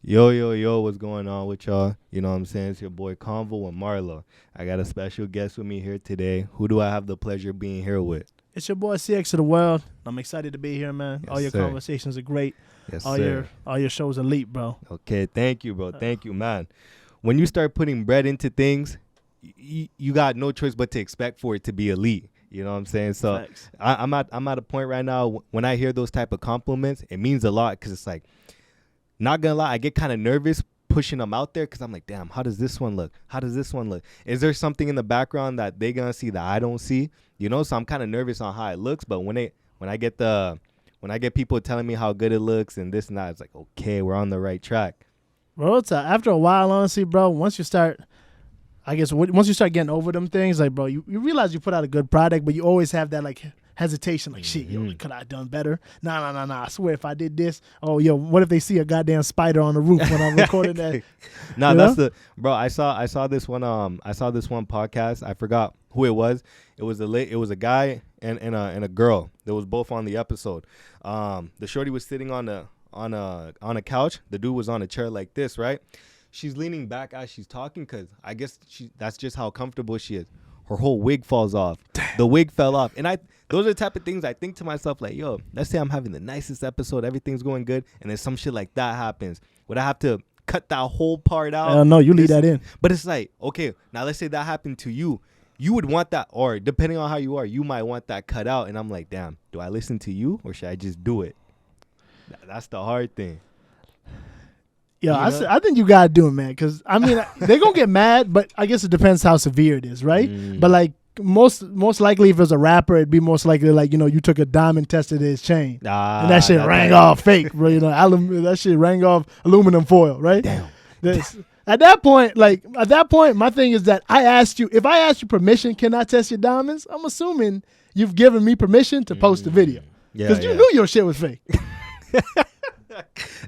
Yo, what's going on with y'all? You know what I'm saying? It's your boy Convo and Marlo. I got a special guest with me here today. Who do I have the pleasure of being here with? It's your boy CXTOTHEWORLD. I'm excited to be here, man. Yes, all your sir. conversations are great. Yes, all sir. your shows are elite, bro. Okay, thank you, bro. Thank you, man. When you start putting bread into things, you got no choice but to expect for it to be elite. You know what I'm saying? So Facts. I'm at a point right now when I hear those type of compliments, it means a lot because it's like, not gonna lie, I get kind of nervous pushing them out there because I'm like, damn, how does this one look? How does this one look? Is there something in the background that they gonna see that I don't see? You know, so I'm kind of nervous on how it looks. But when I get people telling me how good it looks and this and that, it's like, okay, we're on the right track. Bro, after a while, honestly, bro, once you start getting over them things, like, bro, you realize you put out a good product, but you always have that, like, hesitation, like, shit, yo, could I have done better? Nah, I swear, if I did this, oh, yo, what if they see a goddamn spider on the roof when I'm recording that? No, that's the, bro, I saw this one podcast. I forgot who it was. It was a guy and a girl. They was both on the episode. The shorty was sitting on a couch. The dude was on a chair like this, right? She's leaning back as she's talking because I guess that's just how comfortable she is. Her whole wig falls off. Damn. The wig fell off. And those are the type of things I think to myself, like, yo, let's say I'm having the nicest episode, everything's going good, and then some shit like that happens. Would I have to cut that whole part out? No, you leave that in. But it's like, okay, now let's say that happened to you. You would want that, or depending on how you are, you might want that cut out. And I'm like, damn, do I listen to you or should I just do it? That's the hard thing. Yo, I think you gotta do it, man. Because I mean, they gonna get mad, but I guess it depends how severe it is, right? But like most likely, if it's a rapper, it'd be most likely like, you know, you took a diamond, tested his chain, and that shit rang off fake, bro. You know, that shit rang off aluminum foil, right? Damn. At that point, my thing is that if I asked you permission, can I test your diamonds? I'm assuming you've given me permission to post the video because you knew your shit was fake.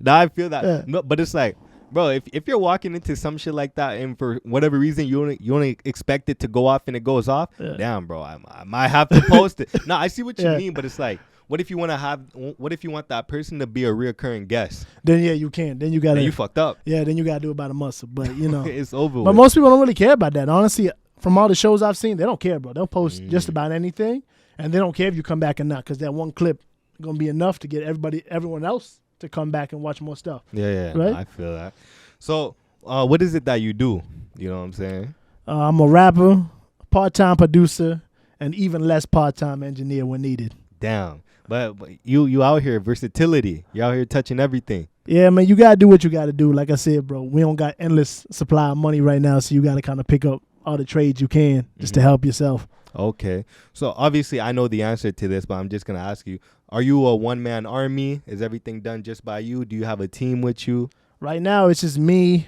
Now I feel that, no, but it's like, bro, if you're walking into some shit like that and for whatever reason you only expect it to go off and it goes off, damn, bro, I might have to post it. No, I see what you mean, but it's like, what if you want that person to be a reoccurring guest? Then you can. Then you gotta. Then you fucked up. Yeah, then you gotta do it by the muscle. But you know, it's over. But most people don't really care about that. Honestly, from all the shows I've seen, they don't care, bro. They'll post just about anything, and they don't care if you come back or not, because that one clip is gonna be enough to get everyone else to come back and watch more stuff. Yeah, right? I feel that. So, what is it that you do? You know what I'm saying? I'm a rapper, part-time producer, and even less part-time engineer when needed. Damn. But you out here, versatility. You out here touching everything. Yeah, man, you gotta do what you gotta do. Like I said, bro, we don't got endless supply of money right now, so you gotta kind of pick up all the trades you can just to help yourself. Okay. So obviously I know the answer to this, but I'm just gonna ask you, are you a one-man army? Is everything done just by you? Do you have a team with you? Right now it's just me,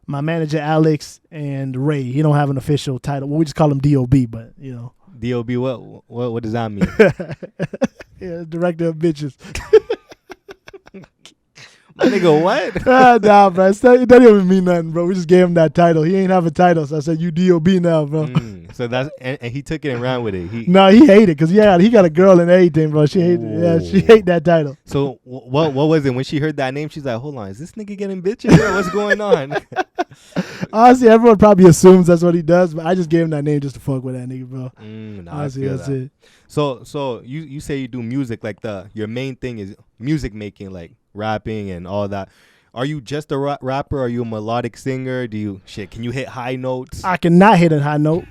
my manager Alex, and Ray. He don't have an official title. Well, we just call him D.O.B., but you know. D.O.B. What does that mean? Yeah, director of bitches. My nigga, what? Nah, bro. It doesn't even mean nothing, bro. We just gave him that title. He ain't have a title, so I said, you D.O.B. now, bro. So that's and he took it and ran with it. No, he hated it because he got a girl and everything, bro. She hated it. Yeah, she hate that title. So what was it? When she heard that name, she's like, hold on, is this nigga getting bitches? What's going on? Honestly, everyone probably assumes that's what he does, but I just gave him that name just to fuck with that nigga, bro. Honestly, that's it. So you say you do music, like your main thing is music making, like rapping and all that. Are you just a rapper? Are you a melodic singer? Can you hit high notes? I cannot hit a high note,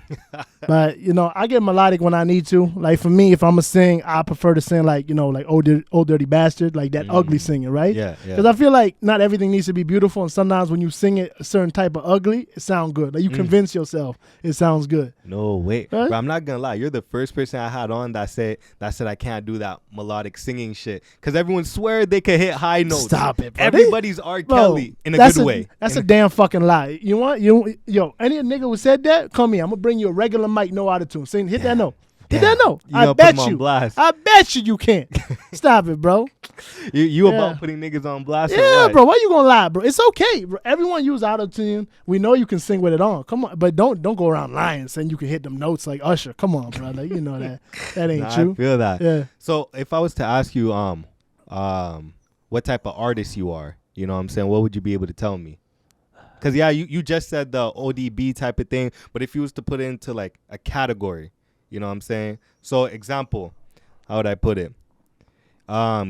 but you know, I get melodic when I need to. Like for me, if I'm a sing, I prefer to sing like, you know, like old dirty bastard, like that ugly singing, right? Yeah. Because I feel like not everything needs to be beautiful, and sometimes when you sing it a certain type of ugly, it sounds good. Like you convince yourself it sounds good. No, wait, right? But I'm not gonna lie. You're the first person I had on that said I can't do that melodic singing shit because everyone swear they can hit high notes. Stop it, bro. Everybody's R. Kelly in a good way. That's a damn fucking lie. Yo, any nigga who said that, come here. I'm gonna bring you a regular mic, no autotune. Sing, hit that note. Hit that note. I bet you can't. Stop it, bro. You about putting niggas on blast? Yeah, bro. Why you gonna lie, bro? It's okay, bro. Everyone use autotune. We know you can sing with it on. Come on, but don't go around lying saying you can hit them notes like Usher. Come on, bro. Like, you know that ain't true. I feel that. Yeah. So if I was to ask you, what type of artist you are, You know what I'm saying? What would you be able to tell me? Because, yeah, you just said the ODB type of thing, but if you was to put it into, like, a category, you know what I'm saying? So, example, how would I put it?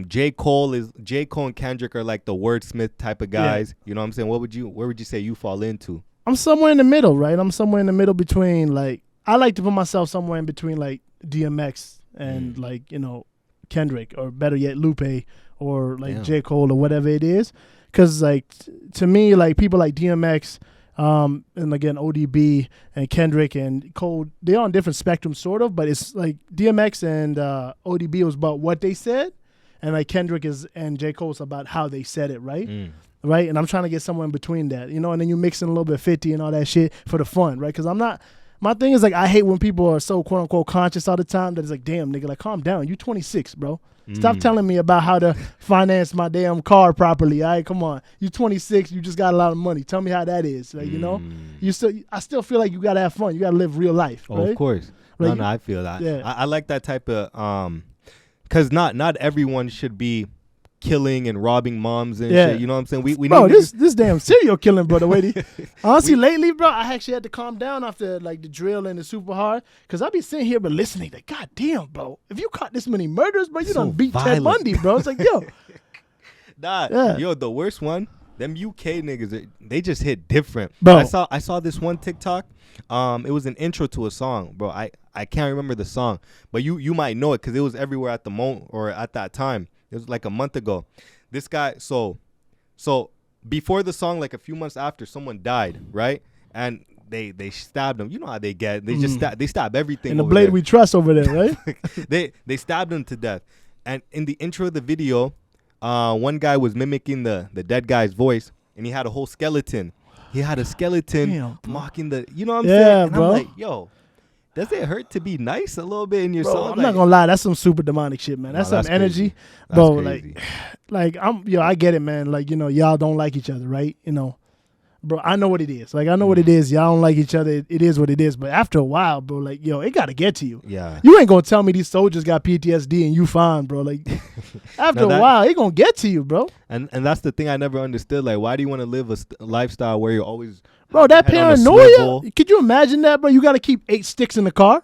J. Cole and Kendrick are, like, the wordsmith type of guys. You know what I'm saying? Where would you say you fall into? I'm somewhere in the middle, right? I'm somewhere in the middle between, like, I like to put myself somewhere in between, like, DMX and, like, you know, Kendrick, or better yet, Lupe, or, like, J. Cole, or whatever it is. Because, like, to me, like, people like DMX, and, again, ODB and Kendrick and Cole, they're on different spectrums, sort of, but it's, like, DMX and ODB was about what they said, and, like, Kendrick and J. Cole's about how they said it, right? Right? And I'm trying to get somewhere in between that, you know, and then you mix in a little bit of 50 and all that shit for the fun, right? Because my thing is, like, I hate when people are so quote-unquote conscious all the time that it's like, damn, nigga, like, calm down. You 26, bro. Stop telling me about how to finance my damn car properly, all right? Come on. You 26, you just got a lot of money. Tell me how that is, like, you know? I still feel like you got to have fun. You got to live real life, right? Oh, of course. Like, no, I feel that. Yeah. I like that type of, because not everyone should be killing and robbing moms and shit. You know what I'm saying? We bro, need this damn serial killing, bro. The way honestly, lately, bro, I actually had to calm down after, like, the drill and the super hard, because I be sitting here but listening. Like, God damn, bro, if you caught this many murders, bro, you So done beat violent. Ted Bundy, bro. It's like, yo, yo, the worst one. Them UK niggas, they just hit different. Bro. I saw this one TikTok. It was an intro to a song, bro. I can't remember the song, but you might know it because it was everywhere at the moment or at that time. It was like a month ago. This guy, so before the song, like a few months after, someone died, right? And they stabbed him. You know how they get. They just they stab everything. and the over blade there. we trust over there, right? They stabbed him to death. And in the intro of the video, one guy was mimicking the dead guy's voice, and he had a whole skeleton. He had a skeleton mocking the, you know what I'm saying? And bro. I'm like, yo, does it hurt to be nice a little bit in your Bro, song? I'm not gonna lie, that's some super demonic shit, man. That's some energy, bro. Crazy. Like I get it, man. Like, you know, y'all don't like each other, right? You know, bro, I know what it is. Like, I know what it is. Y'all don't like each other. It is what it is. But after a while, bro, like, yo, it gotta get to you. Yeah. You ain't gonna tell me these soldiers got PTSD and you fine, bro. Like, after a while, it gonna get to you, bro. And that's the thing I never understood. Like, why do you want to live a lifestyle where you're always, bro, that paranoia? Could you imagine that, bro? You got to keep 8 sticks in the car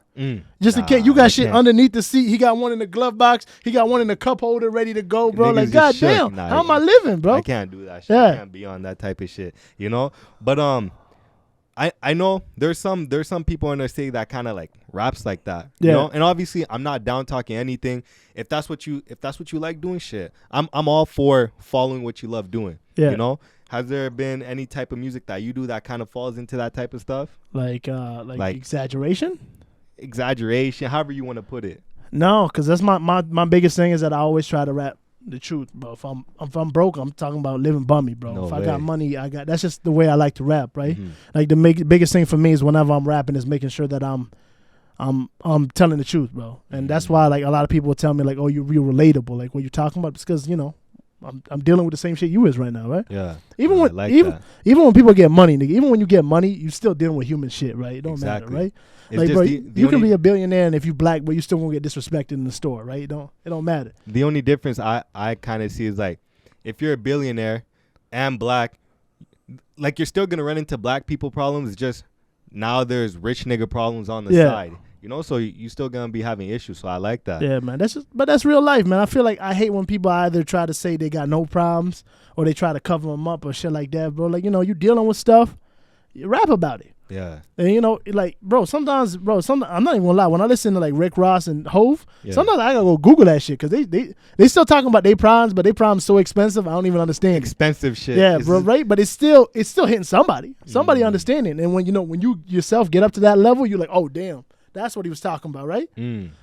just in case. You got shit underneath the seat. He got one in the glove box. He got one in the cup holder ready to go, bro. Niggas like, goddamn, how am I living, bro? I can't do that shit. I can't be on that type of shit, you know? But I know there's some people in the city that kind of like raps like that, you know? And obviously, I'm not down talking anything. If that's what you like doing, shit, I'm all for following what you love doing. You know? Has there been any type of music that you do that kind of falls into that type of stuff? Like exaggeration? Exaggeration, however you want to put it. No, because that's my biggest thing is that I always try to rap the truth, bro. If I'm broke, I'm talking about living bummy, bro. No if way. I got money, that's just the way I like to rap, right? Like the biggest thing for me is whenever I'm rapping is making sure that I'm telling the truth, bro. And that's why, like, a lot of people will tell me, like, oh, you're real relatable, like, what you talking about? It's because, you know, I'm dealing with the same shit you is right now, right? Yeah. Even when people get money, nigga, even when you get money, you still dealing with human shit, right? It don't matter, right? It's like, just bro, you can be a billionaire, and if you black, but you still gonna get disrespected in the store, right? It don't matter. The only difference I kind of see is, like, if you're a billionaire and black, like, you're still gonna run into black people problems. It's just now there's rich nigga problems on the side. You know, so you still gonna be having issues. So I like that. Yeah, man. But that's real life, man. I feel like I hate when people either try to say they got no problems or they try to cover them up or shit like that, bro. Like, you know, you dealing with stuff, you rap about it. Yeah. And, you know, like, sometimes I'm not even gonna lie. When I listen to, like, Rick Ross and Hove, sometimes I gotta go Google that shit because they still talking about their problems, but their problems so expensive I don't even understand. Expensive shit. Yeah, bro, right? But it's still hitting somebody. Somebody understanding. And when you yourself get up to that level, you're like, oh damn. That's what he was talking about, right?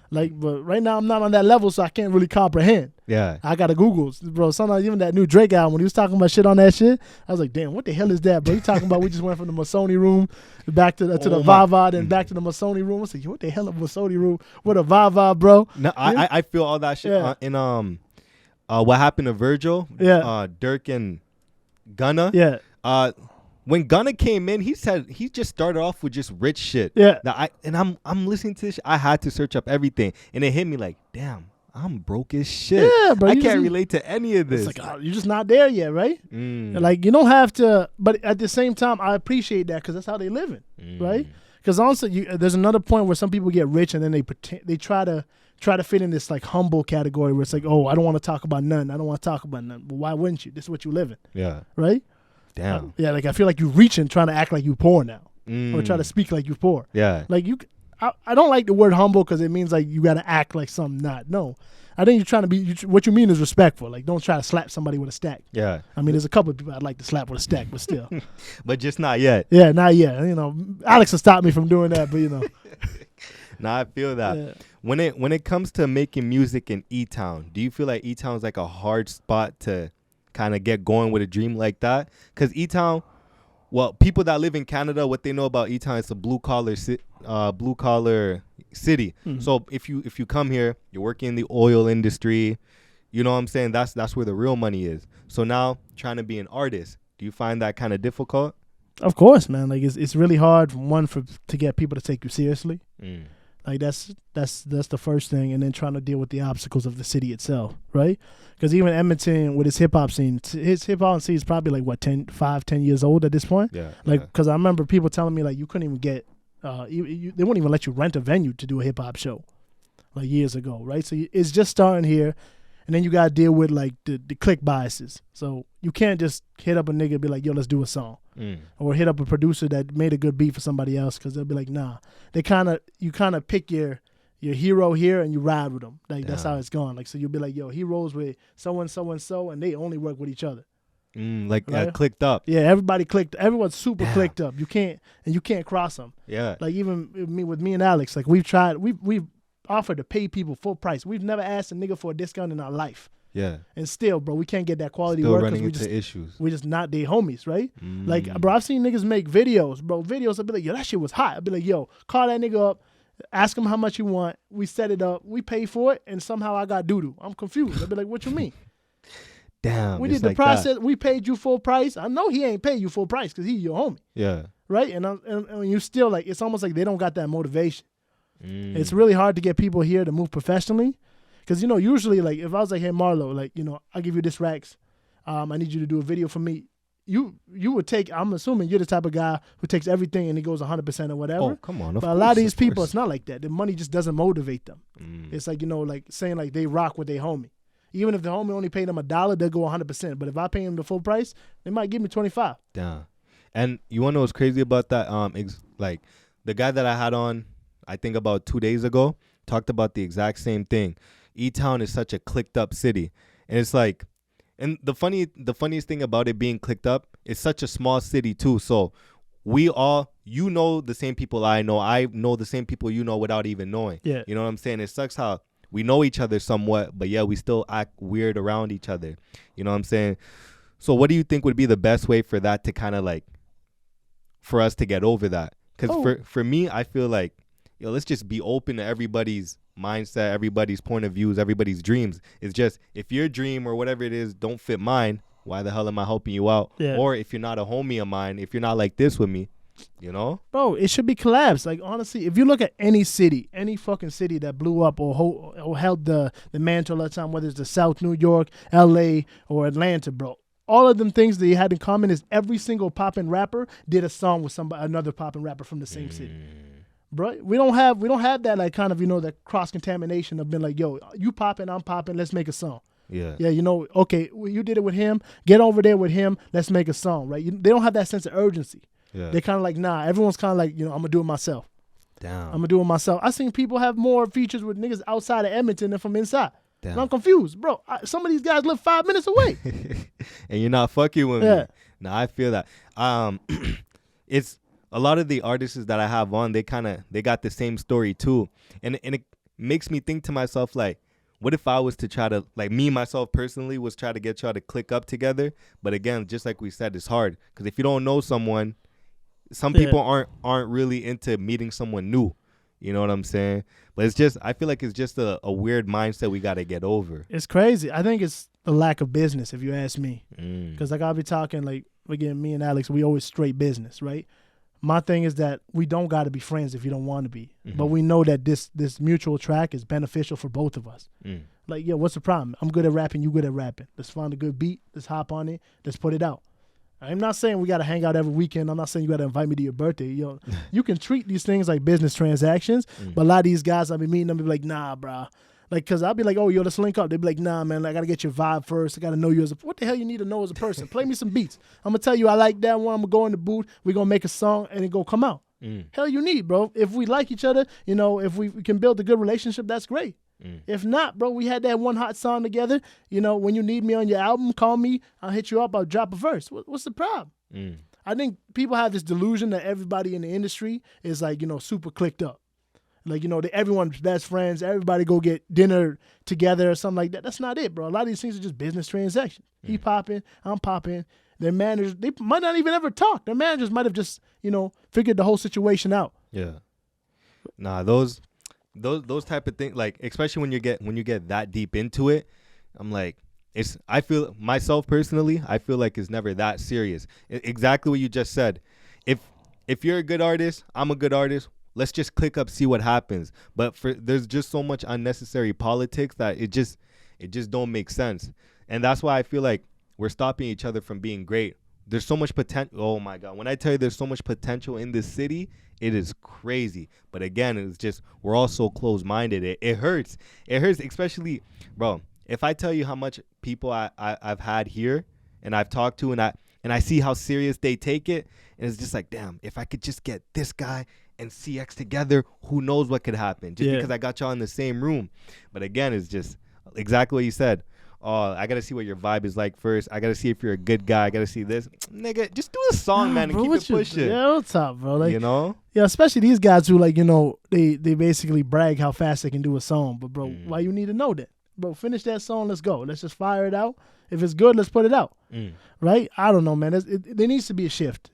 Like, but right now I'm not on that level, so I can't really comprehend. Yeah. I got to Google, bro. Sometimes even that new Drake album, when he was talking about shit on that shit, I was like, damn, what the hell is that, bro? He talking about we just went from the Masoni room back to the Vava, then back to the Masoni room. I was like, what the hell is Masoni room? What a Vava, bro? No, I feel all that shit in What Happened to Virgil? Yeah. Dirk and Gunna. Yeah. When Gunna came in, he said he just started off with just rich shit. Yeah. Now I'm listening to this shit. I had to search up everything, and it hit me like, damn, I'm broke as shit. Yeah, bro. I can't relate to any of this. It's like, you're just not there yet, right? Like, you don't have to, but at the same time, I appreciate that because that's how they living, right? Because also, there's another point where some people get rich and then they try to fit in this like humble category where it's like, oh, I don't want to talk about nothing. I don't want to talk about nothing. Well, why wouldn't you? This is what you live in. Yeah. Right? Damn. Yeah, like I feel like you're reaching, trying to act like you're poor now. Or try to speak like you're poor. Yeah. Like I don't like the word humble because it means like you got to act like something not. No. I think you're trying to be, what you mean is respectful. Like, don't try to slap somebody with a stack. Yeah. I mean, there's a couple of people I'd like to slap with a stack, but still. But just not yet. Yeah, not yet. You know, Alex will stop me from doing that, but you know. Nah, I feel that. Yeah. When it comes to making music in Etown, do you feel like Etown's like a hard spot to kind of get going with a dream like that? Because Etown, well, people that live in Canada, what they know about Etown is a blue collar city. So if you come here, you're working in the oil industry, you know what I'm saying? That's where the real money is. So now trying to be an artist, do you find that kind of difficult? Of course, man. Like it's really hard to get people to take you seriously. Like that's the first thing, and then trying to deal with the obstacles of the city itself, right? Because even Edmonton with his hip hop scene, his hip hop scene is probably like what 10 years old at this point. Yeah. Like because I remember people telling me like you couldn't even get they wouldn't even let you rent a venue to do a hip hop show, like years ago, right? So it's just starting here, and then you gotta deal with like the click biases. So you can't just hit up a nigga and be like, yo, let's do a song, or hit up a producer that made a good beat for somebody else, because they'll be like, nah. You kind of pick your hero here and you ride with them. Like that's how it's going. Like so you'll be like, yo, he rolls with so and so, and they only work with each other. Clicked up. Yeah, everybody clicked. Everyone's super clicked up. You can't cross them. Yeah. Like even with me and Alex, like we've offered to pay people full price. We've never asked a nigga for a discount in our life. Yeah. And still, bro, we can't get that quality still work running because into issues. we just not their homies, right? Like, bro, I've seen niggas make videos, bro. Videos, I'll be like, yo, that shit was hot. I'll be like, yo, call that nigga up, ask him how much you want. We set it up, we pay for it, and somehow I got doo-doo. I'm confused. I'll be like, what you mean? Damn. We did the process. We paid you full price. I know he ain't paid you full price because he your homie. Yeah. Right? And you still like, it's almost like they don't got that motivation. It's really hard to get people here to move professionally. Because, you know, usually, like, if I was like, hey, Marlo, like, you know, I'll give you this racks. I need you to do a video for me. You would take, I'm assuming you're the type of guy who takes everything and he goes 100% or whatever. Oh, come on. But a lot of these people, it's not like that. The money just doesn't motivate them. It's like, you know, like saying like they rock with their homie. Even if the homie only paid them $1, they'll go 100%. But if I pay them the full price, they might give me 25. Damn. And you want to know what's crazy about that? Like the guy that I had on, I think about 2 days ago, talked about the exact same thing. Etown is such a clicked up city. And it's like, and the funniest thing about it being clicked up, it's such a small city too. So we all, you know, the same people I know the same people you know without even knowing. Yeah. You know what I'm saying? It sucks how we know each other somewhat, but yeah, we still act weird around each other. You know what I'm saying? So what do you think would be the best way for that to kind of like, for us to get over that? Because for me, I feel like, yo, let's just be open to everybody's mindset, everybody's point of views, everybody's dreams. It's just, if your dream or whatever it is don't fit mine, why the hell am I helping you out? Yeah. Or if you're not a homie of mine, if you're not like this with me, you know? Bro, it should be collabs. Like, honestly, if you look at any city, any fucking city that blew up or held the mantle at the time, whether it's the South New York, L.A., or Atlanta, bro, all of them things that you had in common is every single poppin' rapper did a song with another poppin' rapper from the same city. Bro, we don't have that like kind of, you know, that cross-contamination of being like, yo, you poppin', I'm poppin', let's make a song. Yeah. Yeah, you know, okay, you did it with him, get over there with him, let's make a song, right? They don't have that sense of urgency. Yeah. They're kind of like, nah, everyone's kind of like, you know, I'm going to do it myself. Damn. I'm going to do it myself. I seen people have more features with niggas outside of Edmonton than from inside. Damn. And I'm confused. Bro, some of these guys live 5 minutes away. And you're not fucking with me. Nah, I feel that. It's a lot of the artists that I have on, they got the same story too. And it makes me think to myself, like, what if I was to try to, like, me, myself personally, was try to get y'all to click up together? But again, just like we said, it's hard. Because if you don't know someone, some people aren't really into meeting someone new. You know what I'm saying? But it's just, I feel like it's just a weird mindset we got to get over. It's crazy. I think it's the lack of business, if you ask me. Because like I'll be talking, like, again, me and Alex, we always straight business, right? My thing is that we don't got to be friends if you don't want to be. But we know that this mutual track is beneficial for both of us. Like, yo, what's the problem? I'm good at rapping. You good at rapping. Let's find a good beat. Let's hop on it. Let's put it out. I'm not saying we got to hang out every weekend. I'm not saying you got to invite me to your birthday. Yo, you can treat these things like business transactions. But a lot of these guys, I'll be meeting them, be like, nah, bro. Like, because I'll be like, oh, yo, let's link up. They'd be like, nah, man, I got to get your vibe first. I got to know you as a, what the hell you need to know as a person? Play me some beats. I'm going to tell you I like that one. I'm going to go in the booth. We're going to make a song and it go come out. Hell you need, bro. If we like each other, you know, if we can build a good relationship, that's great. If not, bro, we had that one hot song together. You know, when you need me on your album, call me. I'll hit you up. I'll drop a verse. What's the problem? I think people have this delusion that everybody in the industry is like, you know, super clicked up. Like, you know, everyone's best friends. Everybody go get dinner together or something like that. That's not it, bro. A lot of these things are just business transactions. He popping, I'm popping. Their managers, they might not even ever talk. Their managers might have just, you know, figured the whole situation out. Yeah. Nah, those type of things, like, especially when you get that deep into it, I'm like, I feel myself personally, I feel like it's never that serious. Exactly what you just said. If you're a good artist, I'm a good artist. Let's just click up, see what happens. But there's just so much unnecessary politics that it just don't make sense. And that's why I feel like we're stopping each other from being great. There's so much potential. Oh my God. When I tell you there's so much potential in this city, it is crazy. But again, it's just, we're all so close-minded. It hurts. It hurts, especially, bro, if I tell you how much people I've had here and I've talked to and I see how serious they take it, and it's just like, damn, if I could just get this guy and CX together, who knows what could happen just because I got y'all in the same room. But again, it's just exactly what you said. Oh, I got to see what your vibe is like first. I got to see if you're a good guy. I got to see this. Nigga, just do a song, man, and bro, keep it pushing. Yeah, what's up, bro? Like, you know? Yeah, especially these guys who, like, you know, they basically brag how fast they can do a song. But, bro, why you need to know that? Bro, finish that song. Let's go. Let's just fire it out. If it's good, let's put it out. Right? I don't know, man. There needs to be a shift.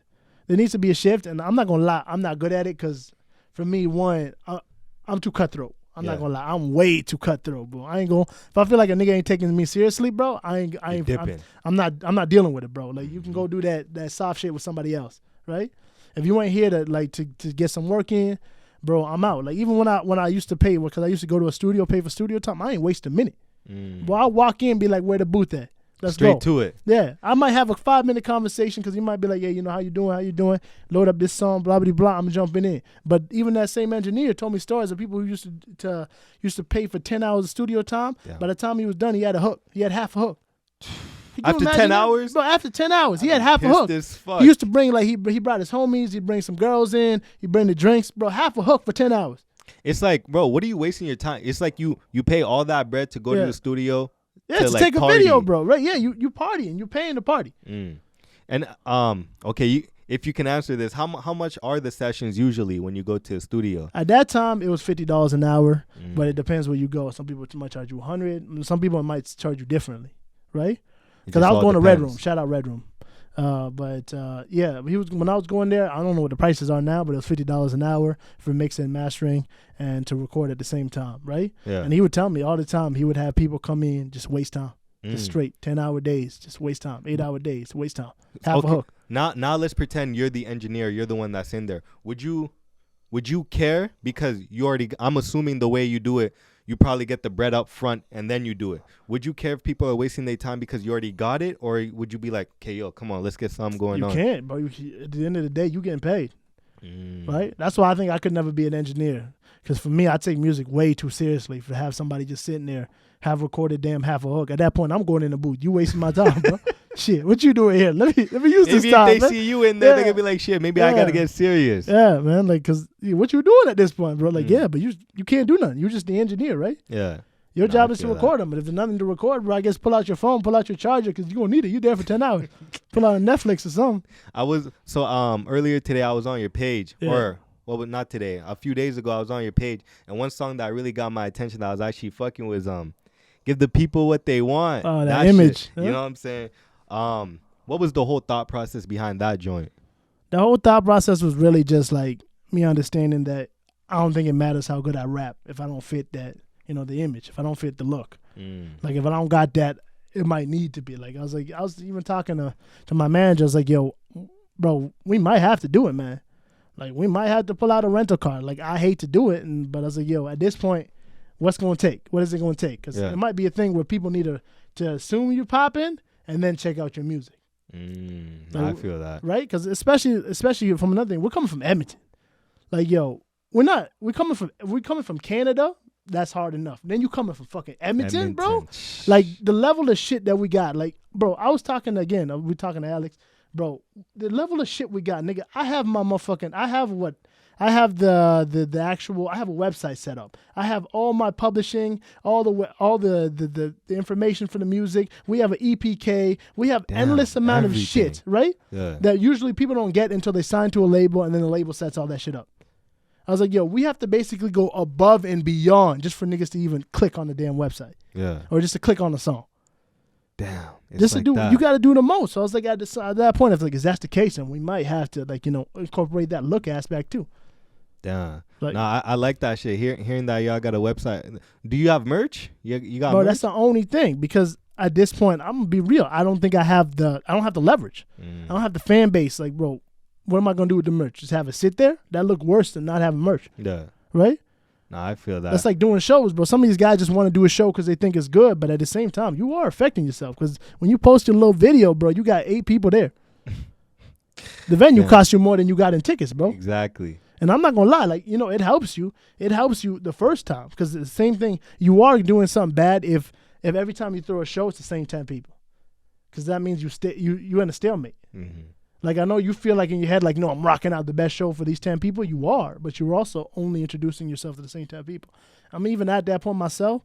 There needs to be a shift. And I'm not going to lie. I'm not good at it because, for me, one, I'm too cutthroat. I'm not gonna lie. I'm way too cutthroat, bro. I ain't gonna. If I feel like a nigga ain't taking me seriously, bro, I'm not dealing with it, bro. Like, you can go do that soft shit with somebody else, right? If you ain't here to get some work in, bro, I'm out. Like, even when I used to pay, because I used to go to a studio, pay for studio time, I ain't waste a minute. Bro, I walk in, be like, where the booth at? Let's Straight go. to it. Yeah. I might have a 5-minute conversation because he might be like, yeah, you know, how you doing? Load up this song, blah, blah, blah. I'm jumping in. But even that same engineer told me stories of people who used to pay for 10 hours of studio time. Yeah. By the time he was done, he had a hook. He had half a hook. After 10 hours? Bro, after 10 hours, he had half a hook. He used to bring, like, he brought his homies. He'd bring some girls in. He'd bring the drinks. Bro, half a hook for 10 hours. It's like, bro, what are you wasting your time? It's like you pay all that bread to go to the studio. Yeah, to like take a video, bro. Right? Yeah, you partying. You paying to party. And okay, if you can answer this, how much are the sessions usually when you go to a studio? At that time, it was $50 an hour, but it depends where you go. Some people might charge you $100. Some people might charge you differently, right? Because I was going to Red Room. Shout out Red Room. Yeah, when I was going there, I don't know what the prices are now, but it was $50 an hour for mixing and mastering and to record at the same time, right? Yeah. And he would tell me all the time, he would have people come in, just waste time. Just straight 10-hour days, just waste time. 8-hour days, waste time. Half a hook. Now let's pretend you're the engineer, you're the one that's in there. Would you care? Because I'm assuming the way you do it, you probably get the bread up front and then you do it. Would you care if people are wasting their time because you already got it? Or would you be like, okay, yo, come on, let's get something going on? You can't, bro. At the end of the day, you getting paid. Right? That's why I think I could never be an engineer. Because for me, I take music way too seriously to have somebody just sitting there, have recorded half a hook. At that point, I'm going in the booth. You wasting my time, bro. Shit, what you doing here? Let me use this time. If they see you in there, they're going to be like, shit, maybe I got to get serious. Yeah, man. Like, because what you doing at this point, bro? Like, yeah, but you can't do nothing. You're just the engineer, right? Yeah. Your job is to record them. But if there's nothing to record, bro, I guess pull out your phone, pull out your charger, because you're going to need it. You're there for 10 hours. Pull out Netflix or something. Earlier today, I was on your page. Well, but not today. A few days ago, I was on your page. And one song that really got my attention that I was actually fucking was Give the People What They Want. Oh, that image. Huh? You know what I'm saying? What was the whole thought process behind that joint? The whole thought process was really just like me understanding that I don't think it matters how good I rap if I don't fit that, the image, if I don't fit the look. Like, if I don't got that, it might need to be. Like, I was even talking to my manager. I was like, yo, bro, we might have to do it, man. Like, we might have to pull out a rental car. Like, I hate to do it, but I was like, yo, at this point, what's going to take? What is it going to take? Because it might be a thing where people need to assume you pop in and then check out your music. I feel that. Right? Because especially from another thing, we're coming from Edmonton. Like, yo, we're coming from Canada. That's hard enough. Then you coming from fucking Edmonton, bro. Like, the level of shit that we got. Like, bro, I was talking we're talking to Alex. Bro, the level of shit we got, nigga. I have the actual. I have a website set up. I have all my publishing, all the information for the music. We have an EPK. We have endless amount of shit, right? Yeah. That usually people don't get until they sign to a label, and then the label sets all that shit up. I was like, yo, we have to basically go above and beyond just for niggas to even click on the damn website. Yeah. Or just to click on the song. Damn. Just like to do, that. You got to do the most. So I was like, at that point, I was like, is that the case? And we might have to, like, incorporate that look aspect too. Damn. Like, I like that shit. Hearing that y'all got a website. Do you have merch? You got bro, merch? That's the only thing, because at this point, I'm going to be real. I don't think I don't have the leverage. I don't have the fan base. Like, bro, what am I going to do with the merch? Just have it sit there? That look worse than not having merch. Yeah. Right? No, I feel that. That's like doing shows, bro. Some of these guys just want to do a show because they think it's good, but at the same time, you are affecting yourself, because when you post your little video, bro, you got 8 people there. The venue costs you more than you got in tickets, bro. Exactly. And I'm not going to lie, like, it helps you. It helps you the first time, because it's the same thing. You are doing something bad if every time you throw a show, it's the same 10 people, because that means you're in a stalemate. Mm-hmm. Like, I know you feel like in your head, like, no, I'm rocking out the best show for these 10 people. You are, but you're also only introducing yourself to the same 10 people. I'm even at that point myself,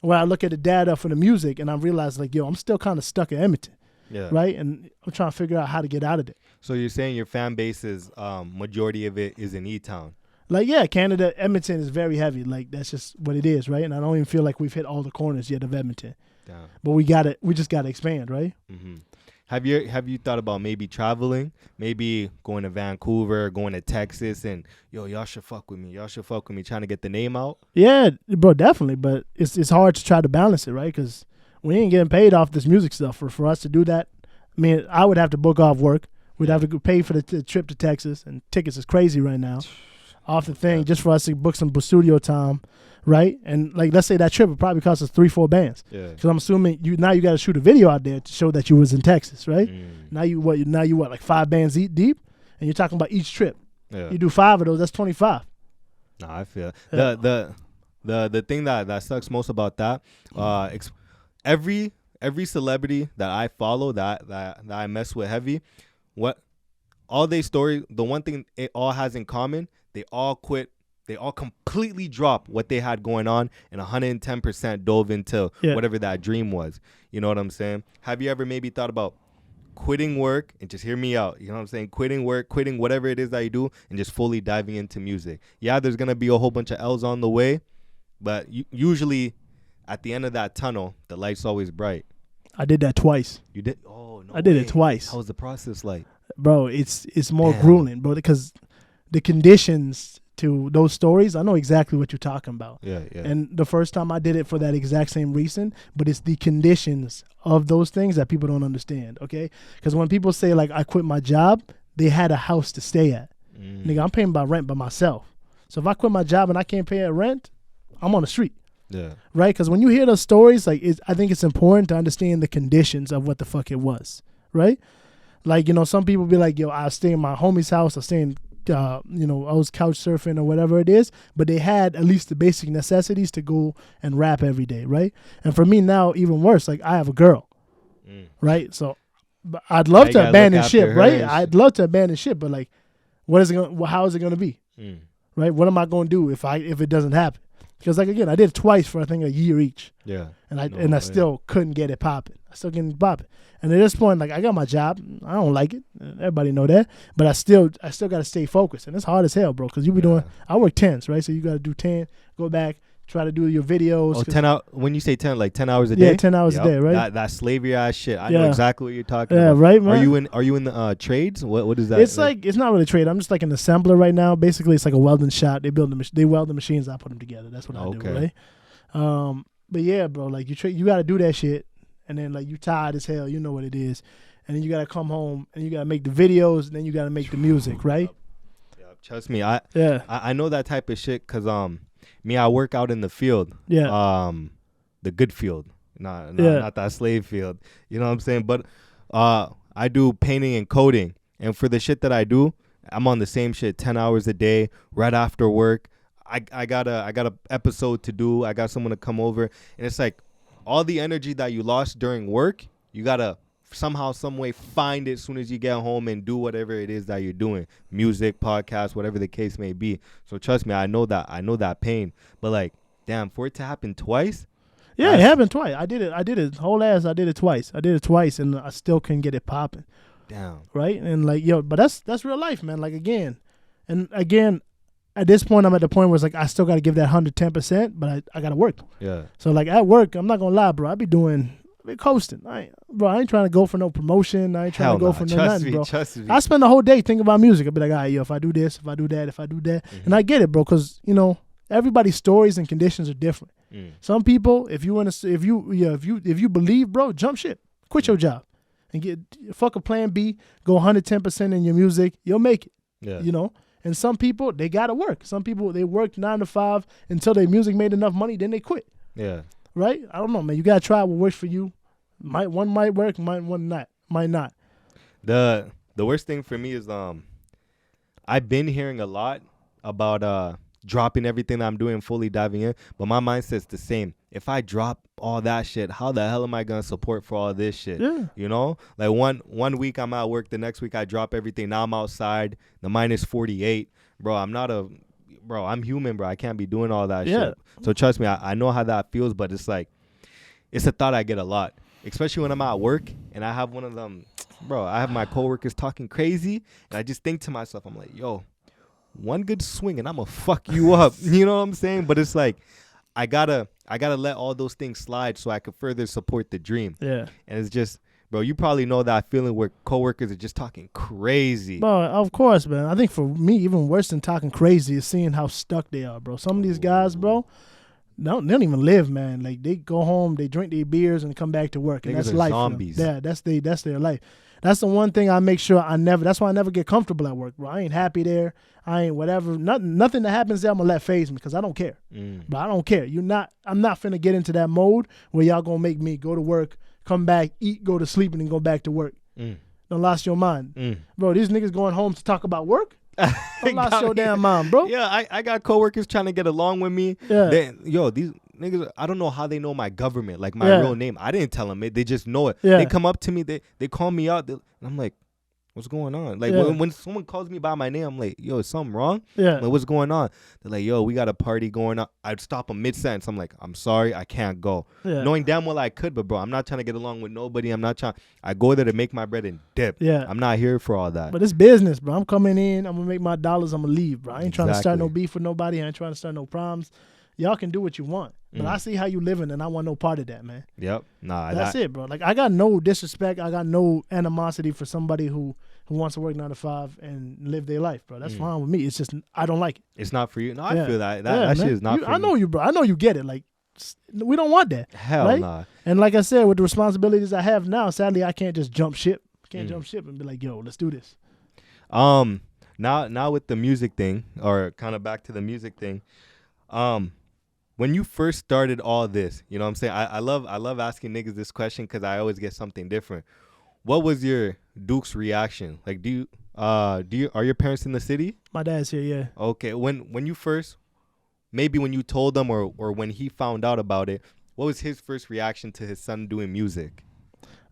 where I look at the data for the music and I realize, like, yo, I'm still kind of stuck in Edmonton. Yeah. Right? And I'm trying to figure out how to get out of it. So you're saying your fan base is, majority of it is in Etown? Like, yeah, Canada, Edmonton is very heavy. Like, that's just what it is, right? And I don't even feel like we've hit all the corners yet of Edmonton. Damn. But we just got to expand, right? Mm-hmm. Have you thought about maybe traveling, maybe going to Vancouver, going to Texas, and y'all should fuck with me. Y'all should fuck with me, trying to get the name out? Yeah, bro, definitely. But it's hard to try to balance it, right? Because we ain't getting paid off this music stuff. For us to do that, I mean, I would have to book off work. We'd have to pay for the trip to Texas, and tickets is crazy right now. Off the thing, just for us to book some studio time, right? And like, let's say that trip would probably cost us 3-4 bands. Yeah. Because I'm assuming you got to shoot a video out there to show that you was in Texas, right? Now you like 5 bands deep, and you're talking about each trip. Yeah. You do 5 of those, that's 25. No, I feel the thing that sucks most about that, every celebrity that I follow that I mess with heavy, the one thing it all has in common, they all quit. They all completely dropped what they had going on and 110% dove into whatever that dream was. You know what I'm saying? Have you ever maybe thought about quitting work, and just hear me out, you know what I'm saying? Quitting work, quitting whatever it is that you do, and just fully diving into music. Yeah, there's going to be a whole bunch of L's on the way, but usually at the end of that tunnel, the light's always bright. I did that twice. You did? Oh, no. I did it twice. How was the process like? Bro, it's more grueling, bro, because the conditions to those stories, I know exactly what you're talking about. Yeah. And the first time I did it for that exact same reason, but it's the conditions of those things that people don't understand, okay? Because when people say, like, I quit my job, they had a house to stay at. Nigga, I'm paying my rent by myself. So if I quit my job and I can't pay a rent, I'm on the street. Yeah. Right? Because when you hear those stories, like, I think it's important to understand the conditions of what the fuck it was, right? Like, some people be like, yo, I'll stay in my homie's house, I'll stay in I was couch surfing or whatever it is, but they had at least the basic necessities to go and rap every day, right? And for me now, even worse, like, I have a girl, right? So I'd love to abandon ship, right? I'd love to abandon ship, but like, how is it going to be, right? What am I going to do if it doesn't happen? Because, like, again, I did it twice for, I think, a year each. Yeah. And I still couldn't get it popping. I still couldn't pop it. And at this point, like, I got my job. I don't like it. Everybody know that. But I still got to stay focused. And it's hard as hell, bro, because you be doing, I work 10s, right? So you got to do 10, go back, try to do your videos. Oh, 10 hours. When you say 10, like 10 hours a day? Yeah, 10 hours a day, right? That slavery ass shit. I know exactly what you're talking about. Yeah, right, man. Are you in the trades? What is that? It's like, it's not really a trade. I'm just like an assembler right now. Basically, it's like a welding shop. They weld the machines. I put them together. That's what I do, right? But yeah, bro, like, you got to do that shit. And then, like, you tired as hell. You know what it is. And then you got to come home and you got to make the videos, and then you got to make the music, right? Yeah, trust me. I know that type of shit because me, I work out in the field. Yeah. The good field, not that slave field. You know what I'm saying? But I do painting and coding, and for the shit that I do, I'm on the same shit 10 hours a day right after work. I got a episode to do. I got someone to come over, and it's like all the energy that you lost during work, you gotta somehow, some way find it as soon as you get home and do whatever it is that you're doing, music, podcast, whatever the case may be. So trust me, I know that pain. But like, damn, for it to happen twice. Yeah, it happened twice. I did it. I did it twice. I did it twice, and I still couldn't get it popping. Damn. Right? And like, yo, but that's real life, man. Like again, at this point, I'm at the point where it's like I still got to give that 110%, but I got to work. Yeah. So like at work, I'm not gonna lie, bro. I be coasting. I ain't trying to go for no promotion. I ain't trying to go for nothing, bro. Trust me. I spend the whole day thinking about music. I be like, all right, yo, if I do this, if I do that, and I get it, bro, because you know everybody's stories and conditions are different. Some people, if you believe, bro, jump ship, quit your job, and get fuck a plan B, go 110% in your music, you'll make it. Yeah. You know. And some people, they gotta work. Some people, they work 9 to 5 until their music made enough money, then they quit. Yeah. Right? I don't know, man. You gotta try what works for you. One might work, one might not. The worst thing for me is I've been hearing a lot about dropping everything that I'm doing, fully diving in, but my mindset's the same. If I drop all that shit, how the hell am I gonna support for all this shit? Yeah. You know, like one week I'm at work, the next week I drop everything. Now I'm outside, the minus 48, bro. I'm human, bro. I can't be doing all that shit. So trust me, I know how that feels, but it's like, it's a thought I get a lot, especially when I'm at work and I have one of them, bro. I have my coworkers talking crazy, and I just think to myself, I'm like, yo, one good swing and I'm gonna fuck you up. You know what I'm saying? But it's like, I gotta let all those things slide so I can further support the dream. Yeah. And it's just, bro, you probably know that feeling where coworkers are just talking crazy. Bro, of course, man. I think for me, even worse than talking crazy is seeing how stuck they are, bro. Some of these guys, bro, they don't even live, man. Like, they go home, they drink their beers, and come back to work. And that's life. Zombies. Yeah, that's their life. That's the one thing I make sure that's why I never get comfortable at work, bro. I ain't happy there. I ain't whatever. Nothing that happens there I'm going to let phase me because I don't care. But I don't care. I'm not finna get into that mode where y'all going to make me go to work, come back, eat, go to sleep, and then go back to work. Don't lost your mind. Bro, these niggas going home to talk about work? Don't lost your damn mind, bro. Yeah, I got coworkers trying to get along with me. Yeah. These niggas, I don't know how they know my government, like my real name. I didn't tell them it. They just know it. Yeah. They come up to me. They call me out. And I'm like, what's going on? Like, when someone calls me by my name, I'm like, yo, is something wrong? Yeah. Like, what's going on? They're like, yo, we got a party going on. I'd stop them mid-sentence. I'm like, I'm sorry, I can't go. Yeah. Knowing damn well I could, but, bro, I'm not trying to get along with nobody. I go there to make my bread and dip. Yeah. I'm not here for all that. But it's business, bro. I'm coming in. I'm going to make my dollars. I'm going to leave, bro. I ain't trying to start no beef with nobody. I ain't trying to start no problems. Y'all can do what you want. But I see how you living, and I want no part of that, man. Yep. Nah, that's it, bro. Like, I got no disrespect. I got no animosity for somebody who wants to work 9 to 5 and live their life, bro. That's fine with me. It's just I don't like it. It's not for you. No, I feel that. That shit is not for you. I know you, bro. I know you get it. Like, we don't want that. Hell right? Nah. And like I said, with the responsibilities I have now, sadly, I can't just jump ship. Jump ship and be like, yo, let's do this. Now with the music thing, or kind of back to the music thing, when you first started all this, you know what I'm saying? I love asking niggas this question because I always get something different. What was your Duke's reaction? Like, are your parents in the city? My dad's here, yeah. Okay. When you first, maybe when you told them or when he found out about it, what was his first reaction to his son doing music?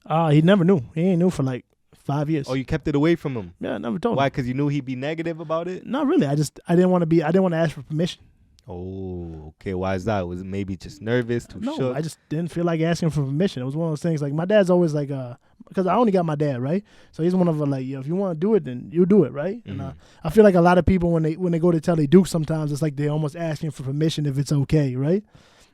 He never knew. He ain't knew for like 5 years. Oh, you kept it away from him? Yeah, I never told him. Why? Because you knew he'd be negative about it? Not really. I didn't want to ask for permission. Oh, okay. Why is that? Was it maybe just nervous, too shook? I just didn't feel like asking for permission. It was one of those things. Like, my dad's always like, because I only got my dad, right? So he's one of them, like, yo, if you want to do it, then you do it, right? Mm-hmm. And I feel like a lot of people when they go to tell their Duke, sometimes it's like they almost asking for permission if it's okay, right?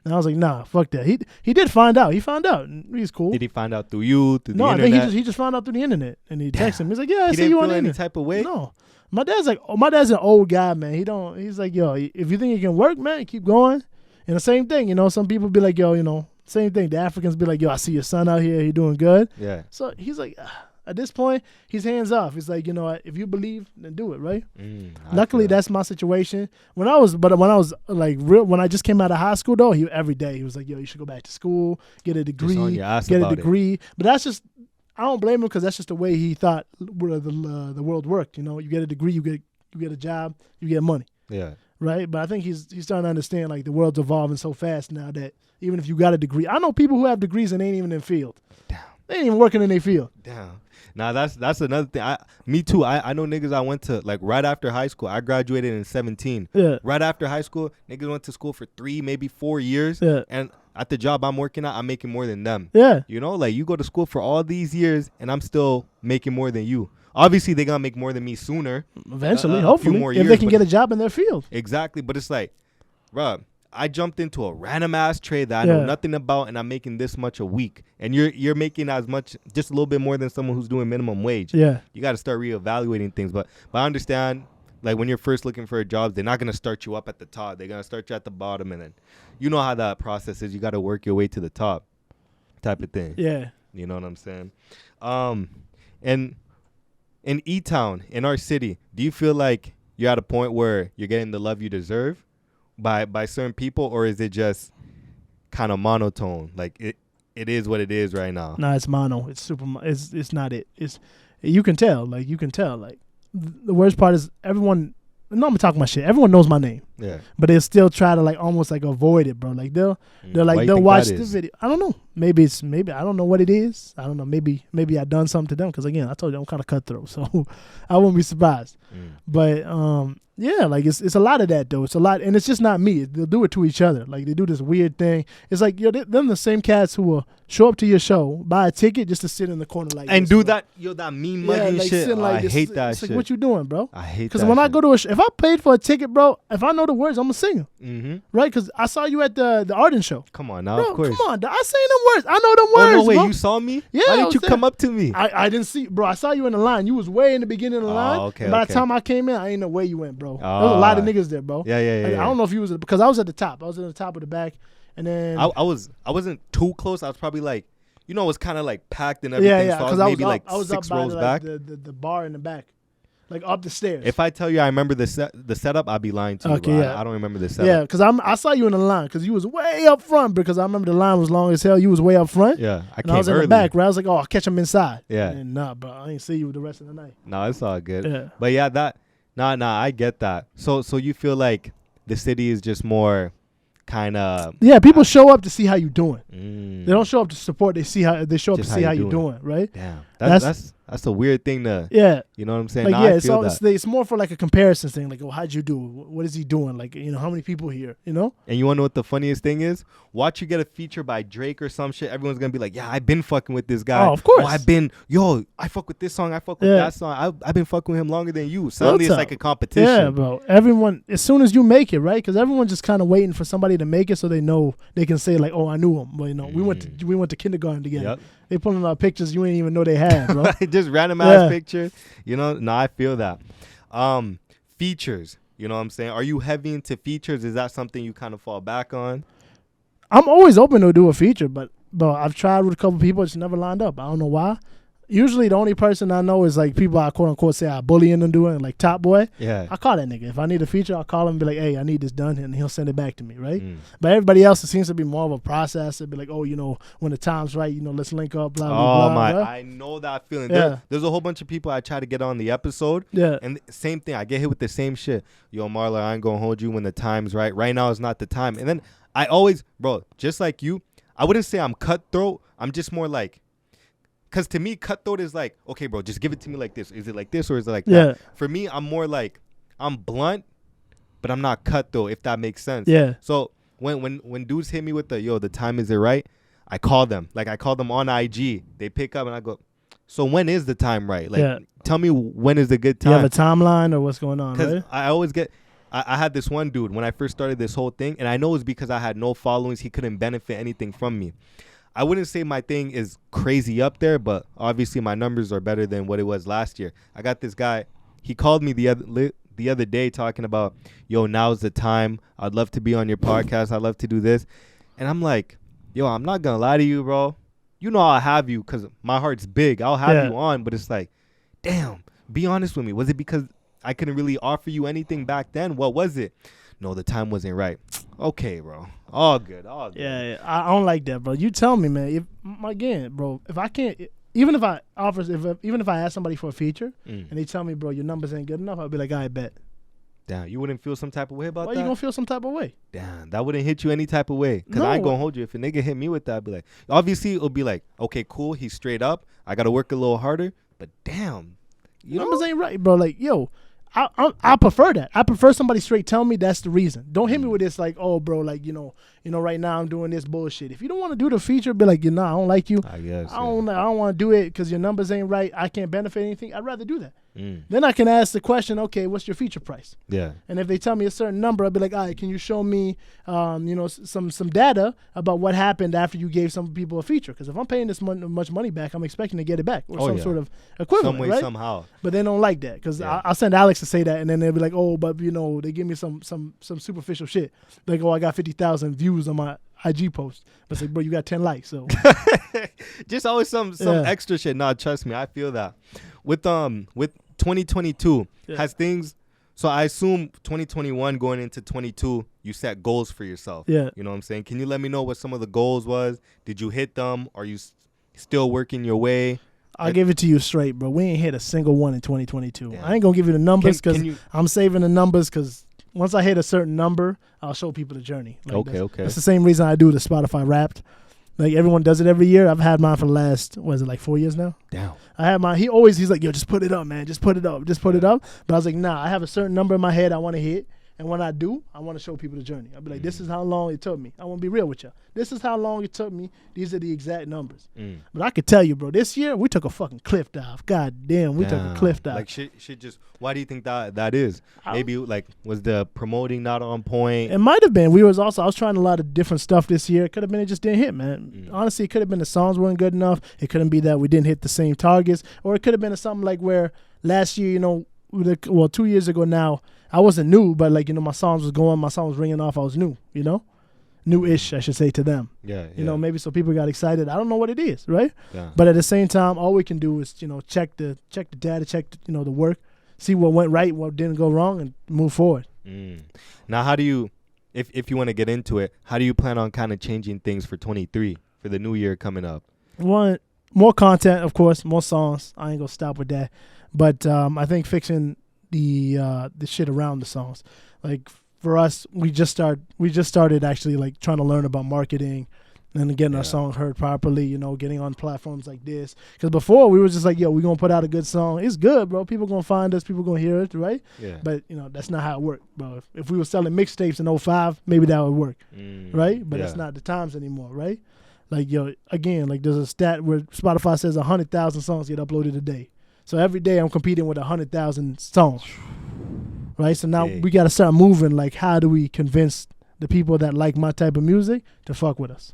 And I was like, nah, fuck that. He did find out. He found out. And he's cool. Did he find out through you, through the internet? No, I think he just found out through the internet. And he texted him. He's like, yeah, I see you on the internet. He didn't feel any type of way? No. My dad's an old guy, man. He's like, yo, if you think it can work, man, keep going. And the same thing, you know, some people be like, yo, you know, same thing. The Africans be like, yo, I see your son out here. He doing good. Yeah. So he's like, at this point, he's hands off. He's like, you know, if you believe, then do it, right? Luckily, that's my situation. When I was like when I just came out of high school though, every day he was like, yo, you should go back to school, get a degree, But that's just, I don't blame him because that's just the way he thought the world worked. You know, you get a degree, you get a job, you get money. Yeah. Right, but I think he's starting to understand like the world's evolving so fast now that even if you got a degree, I know people who have degrees and they ain't even in field. Damn. They ain't even working in their field. Damn. Now that's another thing. Me too. I know niggas I went to like right after high school. I graduated in 17. Yeah. Right after high school, niggas went to school for 3, maybe 4 years. Yeah. And at the job I'm working at, I'm making more than them. Yeah. You know, like you go to school for all these years and I'm still making more than you. Obviously, they're going to make more than me sooner. Eventually, hopefully, if they can get a job in their field. Exactly. But it's like, bro, I jumped into a random-ass trade that I know nothing about, and I'm making this much a week. And you're making as much, just a little bit more than someone who's doing minimum wage. Yeah. You got to start reevaluating things. But I understand, like, when you're first looking for a job, they're not going to start you up at the top. They're going to start you at the bottom. And then you know how that process is. You got to work your way to the top type of thing. Yeah. You know what I'm saying? And in Etown, in our city, do you feel like you're at a point where you're getting the love you deserve by certain people, or is it just kind of monotone? Like it is what it is right now. No, it's mono. It's super. It's not it. It's you can tell. Like the worst part is everyone. No, I'm talking my shit. Everyone knows my name. Yeah. But they still try to like almost like avoid it, bro. Like they'll watch the video. I don't know. Maybe I don't know what it is. I don't know. Maybe I done something to them because again, I told you I'm kind of cutthroat, so I wouldn't be surprised. But yeah, like it's a lot of that though. It's a lot, and it's just not me. They'll do it to each other. Like they do this weird thing. It's like them the same cats who will show up to your show, buy a ticket just to sit in the corner like and this, do bro. that mean mugging like shit. Like I hate that it's shit. Like, what you doing, bro? I hate that. Because when I go to if I paid for a ticket, bro, if I know the words, I'm gonna sing them. Right? Because I saw you at the Arden show. Come on now, bro, of course. Come on, I sang them words. I know them words. Oh no, wait, bro. you saw me? Yeah. Why didn't you come up to me? I didn't see, bro. I saw you in the line. You was way in the beginning of the line. Okay. And by the time I came in, I ain't know where you went, bro. There was a lot of niggas there, bro. Yeah. Like, I don't know if you was because I was at the top. I was at the top of the back, and then I wasn't too close. I was probably like, you know, it was kind of like packed and everything. Yeah. So I was maybe like I was 6 up rows by back. The bar in the back, like up the stairs. If I tell you I remember the setup, I'd be lying to you. Okay, bro. yeah. I don't remember the setup. Yeah, because I saw you in the line because you was way up front because I remember the line was long as hell. You was way up front. Yeah, I was in the back. Right, I was like, oh, I'll catch him inside. Yeah. And nah, bro, I ain't see you the rest of the night. No, it's all good. Yeah. But yeah, I get that. So you feel like the city is just more kind of people show up to see how you doing. They don't show up to support. They show up to see how you doing, right? Damn, that's a weird thing to you know what I'm saying? Like it's more for like a comparison thing. Like, oh, how'd you do? What is he doing? Like, you know, how many people here? You know? And you wanna know what the funniest thing is? Watch you get a feature by Drake or some shit. Everyone's gonna be like, yeah, I've been fucking with this guy. Oh, of course. I fuck with this song. I fuck with that song. I've been fucking with him longer than you. Suddenly it's like a competition. Yeah, bro. Everyone, as soon as you make it, right? Because everyone's just kind of waiting for somebody to make it so they know they can say like, oh, I knew him. But you know, we went to kindergarten together. Yep. They pulling out pictures you ain't even know they had, bro. Just random ass picture. You know, I feel that. Features, you know what I'm saying? Are you heavy into features? Is that something you kind of fall back on? I'm always open to do a feature, but I've tried with a couple people. It's never lined up. I don't know why. Usually the only person I know is like people I quote unquote say I bullying and doing like Top Boy. Yeah. I call that nigga. If I need a feature, I'll call him and be like, hey, I need this done, and he'll send it back to me, right? But everybody else, it seems to be more of a process. It'd be like, oh, you know, when the time's right, you know, let's link up, blah, blah, blah. Blah. I know that feeling. Yeah. There's a whole bunch of people I try to get on the episode. Yeah. And same thing. I get hit with the same shit. Yo, Marla, I ain't gonna hold you when the time's right. Right now is not the time. And then I always, bro, just like you, I wouldn't say I'm cutthroat. I'm just more like, because to me, cutthroat is like, okay, bro, just give it to me like this. Is it like this or is it like that? For me, I'm more like, I'm blunt, but I'm not cutthroat, if that makes sense. Yeah. So when dudes hit me with the time is it right, I call them. Like, I call them on IG. They pick up and I go, so when is the time right? Like, tell me when is the good time. You have a timeline or what's going on, right? Because I always get... I had this one dude when I first started this whole thing, and I know it's because I had no followings. He couldn't benefit anything from me. I wouldn't say my thing is crazy up there, but obviously my numbers are better than what it was last year. I got this guy. He called me the other day talking about, yo, now's the time. I'd love to be on your podcast. I'd love to do this. And I'm like, yo, I'm not going to lie to you, bro. you know, I'll have you because my heart's big. I'll have you on, but it's like, damn, be honest with me. Was it because I couldn't really offer you anything back then? What was it? No, the time wasn't right. Okay, bro. All good. Yeah, I don't like that, bro. You tell me, man. Again, bro, if I can't, even if I ask somebody for a feature and they tell me, bro, your numbers ain't good enough, I'll be like, I bet. Damn, you wouldn't feel some type of way about that? Why you gonna feel some type of way? Damn, that wouldn't hit you any type of way. Because I ain't gonna hold you. If a nigga hit me with that, I'd be like, obviously, it'll be like, okay, cool, he's straight up. I gotta work a little harder. But damn, numbers ain't right, bro. Like, yo, I prefer that. I prefer somebody straight tell me that's the reason. Don't hit me with this like, oh, bro, like, you know, right now I'm doing this bullshit. If you don't want to do the feature, be like, I don't like you. I guess. I don't want to do it because your numbers ain't right. I can't benefit anything. I'd rather do that. Then I can ask the question, okay, what's your feature price? Yeah. And if they tell me a certain number, I'll be like, all right, can you show me, some data about what happened after you gave some people a feature? Because if I'm paying this much money back, I'm expecting to get it back or some sort of equivalent, some way, right? somehow. But they don't like that because I'll send Alex to say that, and then they'll be like, oh, but they give me some superficial shit. Like, oh, I got 50,000 views on my IG post. But it's like, bro, you got 10 likes, so just always some extra shit. Nah, trust me, I feel that. With 2022 has things. So I assume 2021 going into 22, you set goals for yourself. Yeah. You know what I'm saying? Can you let me know what some of the goals was? Did you hit them? Are you still working your way? I'll give it to you straight, bro. We ain't hit a single one in 2022. Yeah. I ain't gonna give you the numbers because I'm saving the numbers because once I hit a certain number, I'll show people the journey. Like that's the same reason I do the Spotify Wrapped. Like, everyone does it every year. I've had mine for the last, 4 years now? Damn. I had mine. He's like, yo, just put it up, man. Just put it up. But I was like, nah, I have a certain number in my head I want to hit. And when I do, I want to show people the journey. I'll be like, this is how long it took me. I want to be real with you. This is how long it took me. These are the exact numbers. But I could tell you, bro, this year, we took a fucking cliff dive. God damn, we took a cliff dive. Like, shit just, why do you think that is? Maybe, like, was the promoting not on point? It might have been. I was trying a lot of different stuff this year. It could have been it just didn't hit, man. Honestly, it could have been the songs weren't good enough. It couldn't be that we didn't hit the same targets. Or it could have been something like where last year, 2 years ago now, I wasn't new, but like, my songs was going, my song was ringing off. I was new, new-ish, I should say to them. Yeah. Maybe so people got excited. I don't know what it is, right? Yeah. But at the same time, all we can do is, check the data, check the work, see what went right, what didn't go wrong, and move forward. Now, how do you, if you want to get into it, how do you plan on kind of changing things for 23 for the new year coming up? One, more content, of course, more songs. I ain't gonna stop with that, but I think fixing the shit around the songs. Like, for us, we just started actually like trying to learn about marketing and getting our songs heard properly, getting on platforms like this. Because before we were just like, yo, we're going to put out a good song. It's good, bro. People going to find us. People going to hear it, right? Yeah. But, that's not how it worked, bro. If we were selling mixtapes in 05, maybe that would work, right? But that's not the times anymore, right? Like, yo, again, like there's a stat where Spotify says 100,000 songs get uploaded a day. So every day I'm competing with 100,000 songs, right? So now we got to start moving. Like, how do we convince the people that like my type of music to fuck with us?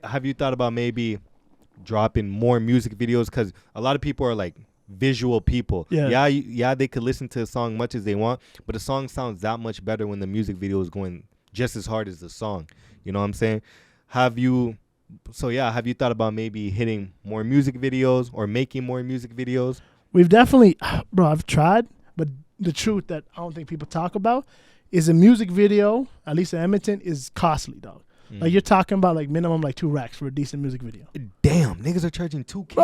Have you thought about maybe dropping more music videos? Because a lot of people are like visual people. Yeah, they could listen to a song much as they want, but a song sounds that much better when the music video is going just as hard as the song. You know what I'm saying? Have you thought about maybe hitting more music videos or making more music videos? We've definitely, bro, I've tried, but the truth that I don't think people talk about is a music video, at least in Edmonton, is costly, dog. Like, you're talking about like minimum like $2 for a decent music video. Damn, niggas are charging $2K.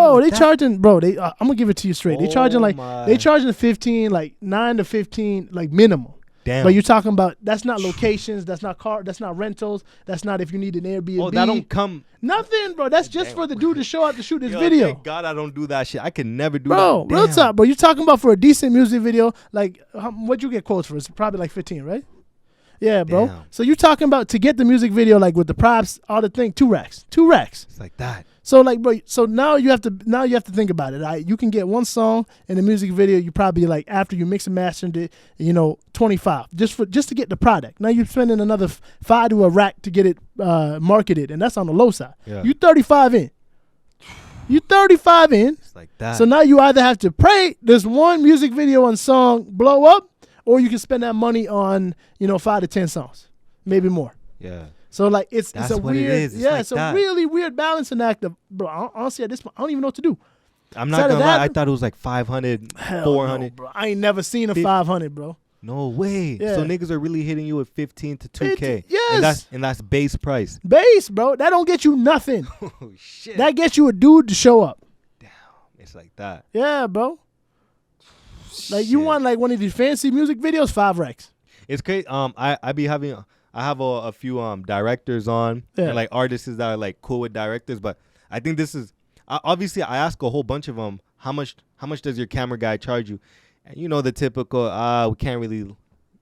Bro, I'm gonna give it to you straight. They charging 15, like 9 to 15, like minimum. Damn. But you're talking about, that's not locations, that's not rentals, that's not if you need an Airbnb. Oh, that don't come. Nothing, bro. That's just for the dude to show up to shoot this video. Thank God I don't do that shit. I can never do bro, that. Bro, real talk, bro. You're talking about for a decent music video, like, what'd you get quotes for? It's probably like 15, right? Yeah, bro. Damn. So you're talking about to get the music video, like with the props, all the thing, $2. It's like that. So like, bro, so now you have to think about it. Right? You can get one song in the music video. You probably like after you mix and mastered it, $25 just to get the product. Now you're spending another $5 to a rack to get it marketed, and that's on the low side. Yeah. You 35 in. It's like that. So now you either have to pray this one music video and song blow up, or you can spend that money on 5 to 10 songs, maybe more. Yeah. So like it's That's a what weird, it is. It's like a really weird balancing act of, bro. Honestly, at this point, I don't even know what to do. I'm not gonna lie. I thought it was like 500, Hell 400. no, bro. I ain't never seen a 500, bro. No way. Yeah. So niggas are really hitting you with 15 to 2K. Yes. And that's base price. Base, bro. That don't get you nothing. Oh shit. That gets you a dude to show up. Damn. It's like that. Yeah, bro. Like you want like one of these fancy music videos, 5 racks. It's crazy. I have a few directors on and like artists that are like cool with directors, but I think this is obviously I ask a whole bunch of them how much does your camera guy charge you, and you know the typical we can't really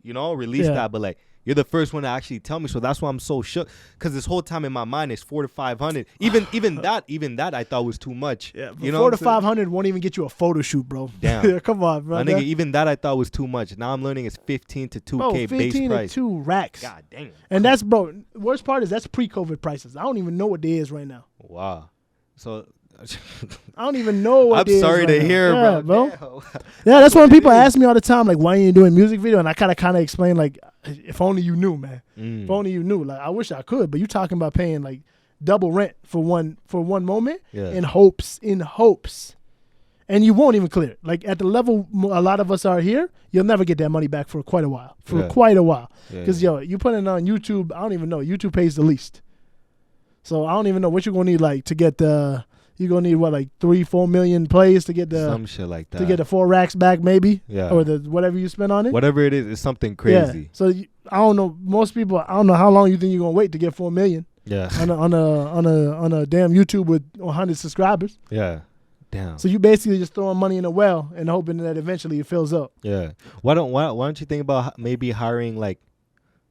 release that, but like you're the first one to actually tell me, so that's why I'm so shook, because this whole time in my mind it's 400 to 500. Even that I thought was too much. Yeah, 400 to 500 won't even get you a photo shoot, bro. Damn. Come on, bro. Nigga, even that I thought was too much. Now I'm learning it's 15 to 2K bro, base 15 price. to 2 racks. God damn. And that's, bro, worst part is that's pre-COVID prices. I don't even know what they is right now. Wow. So I don't even know what I'm sorry to hear, bro. Yeah, that's when people ask me all the time, like, why ain't you doing music video? And I kind of explain, like, if only you knew, man. If only you knew. Like, I wish I could, but you talking about paying like double rent for one moment in hopes. And you won't even clear it. Like at the level a lot of us are here, you'll never get that money back for quite a while. Because you put it on YouTube, I don't even know. YouTube pays the least. So I don't even know what you're gonna need like to get the. You're gonna need what, like 3-4 million plays to get the some shit like that, to get the 4 racks back, maybe, or the whatever you spend on it. Whatever it is, it's something crazy. Yeah. So I don't know. Most people, I don't know how long you think you're gonna wait to get 4 million. Yeah. On a damn YouTube with 100 subscribers. Yeah. Damn. So you basically just throwing money in a well and hoping that eventually it fills up. Yeah. Why don't you think about maybe hiring like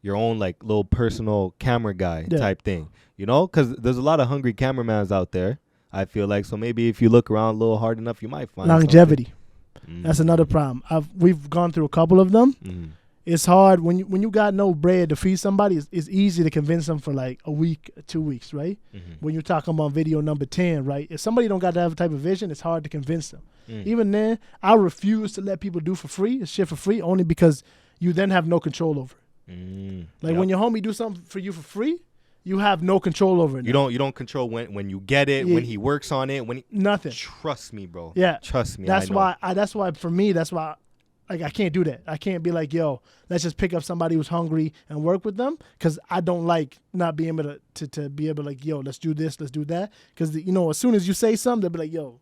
your own like little personal camera guy type thing? You know, because there's a lot of hungry cameramans out there, I feel like. So maybe if you look around a little hard enough, you might find longevity. That's another problem. We've gone through a couple of them. It's hard when you got no bread to feed somebody. It's easy to convince them for like a week, 2 weeks, right? When you're talking about video number 10, right? If somebody don't got that type of vision, it's hard to convince them. Even then, I refuse to let people do shit for free, only because you then have no control over it. Like when your homie do something for you for free, you have no control over it. You don't control when you get it, when he works on it, nothing. Trust me, bro. Yeah, trust me. That's why for me, that's why. Like I can't do that. I can't be like, yo, let's just pick up somebody who's hungry and work with them, because I don't like not being able to be able to like, yo, let's do this, let's do that. Because as soon as you say something, they'll be like, yo,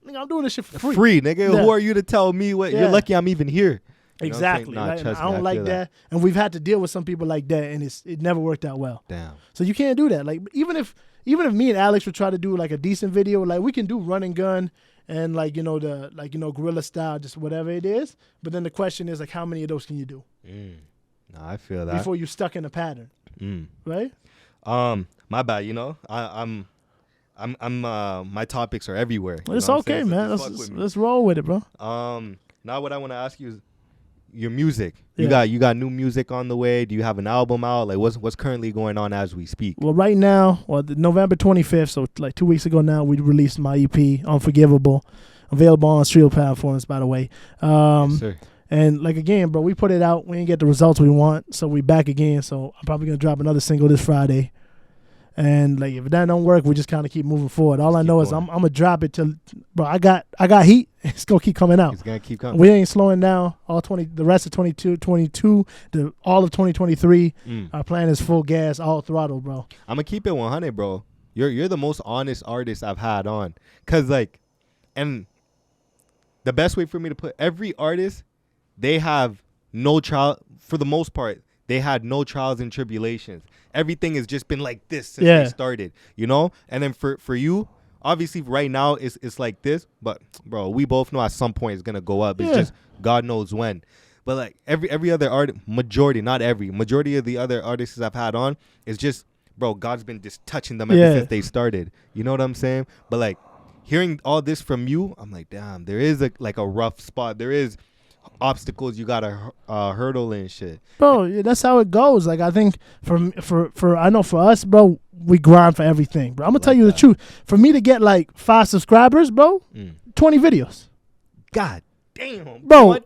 nigga, I'm doing this shit for free. Free, nigga. Who are you to tell me what? You're lucky I'm even here. Exactly. I don't like that. And we've had to deal with some people like that, and it never worked out well. Damn. So you can't do that. Like even if me and Alex would try to do like a decent video, like we can do run and gun and like guerrilla style, just whatever it is. But then the question is like, how many of those can you do? No, I feel that before you're stuck in a pattern, right? My bad. I'm my topics are everywhere. It's okay, man. Let's roll with it, bro. Now what I want to ask you is your music. You got new music on the way. Do you have an album out? Like what's currently going on as we speak? Well, right now, November 25th, so like 2 weeks ago now, we released my EP, Unforgivable, available on streaming platforms, by the way. Yes, sir. And like again, bro, we put it out. We didn't get the results we want, so we back again. So I'm probably gonna drop another single this Friday. And like if that don't work, we just kind of keep moving forward. All I know is I'm gonna drop it till, bro. I got heat. It's gonna keep coming out. It's gonna keep coming. We ain't slowing down. The rest of 22, all of 2023. Our plan is full gas, all throttle, bro. I'm gonna keep it 100, bro. You're the most honest artist I've had on, cause like, and the best way for me to put every artist, they have no trial for the most part. They had no trials and tribulations. Everything has just been like this since they started, And then for you, obviously right now it's like this, but bro, we both know at some point it's gonna go up. It's just God knows when. But like every other majority of the other artists I've had on is just, bro, God's been just touching them ever since they started. You know what I'm saying? But like hearing all this from you, I'm like, damn, there is a rough spot. There is obstacles you gotta hurdle and shit, bro. That's how it goes. Like I think for I know for us, bro, we grind for everything, bro. I'm gonna tell you the truth. For me to get like 5 subscribers, bro, 20 videos. God damn, bro.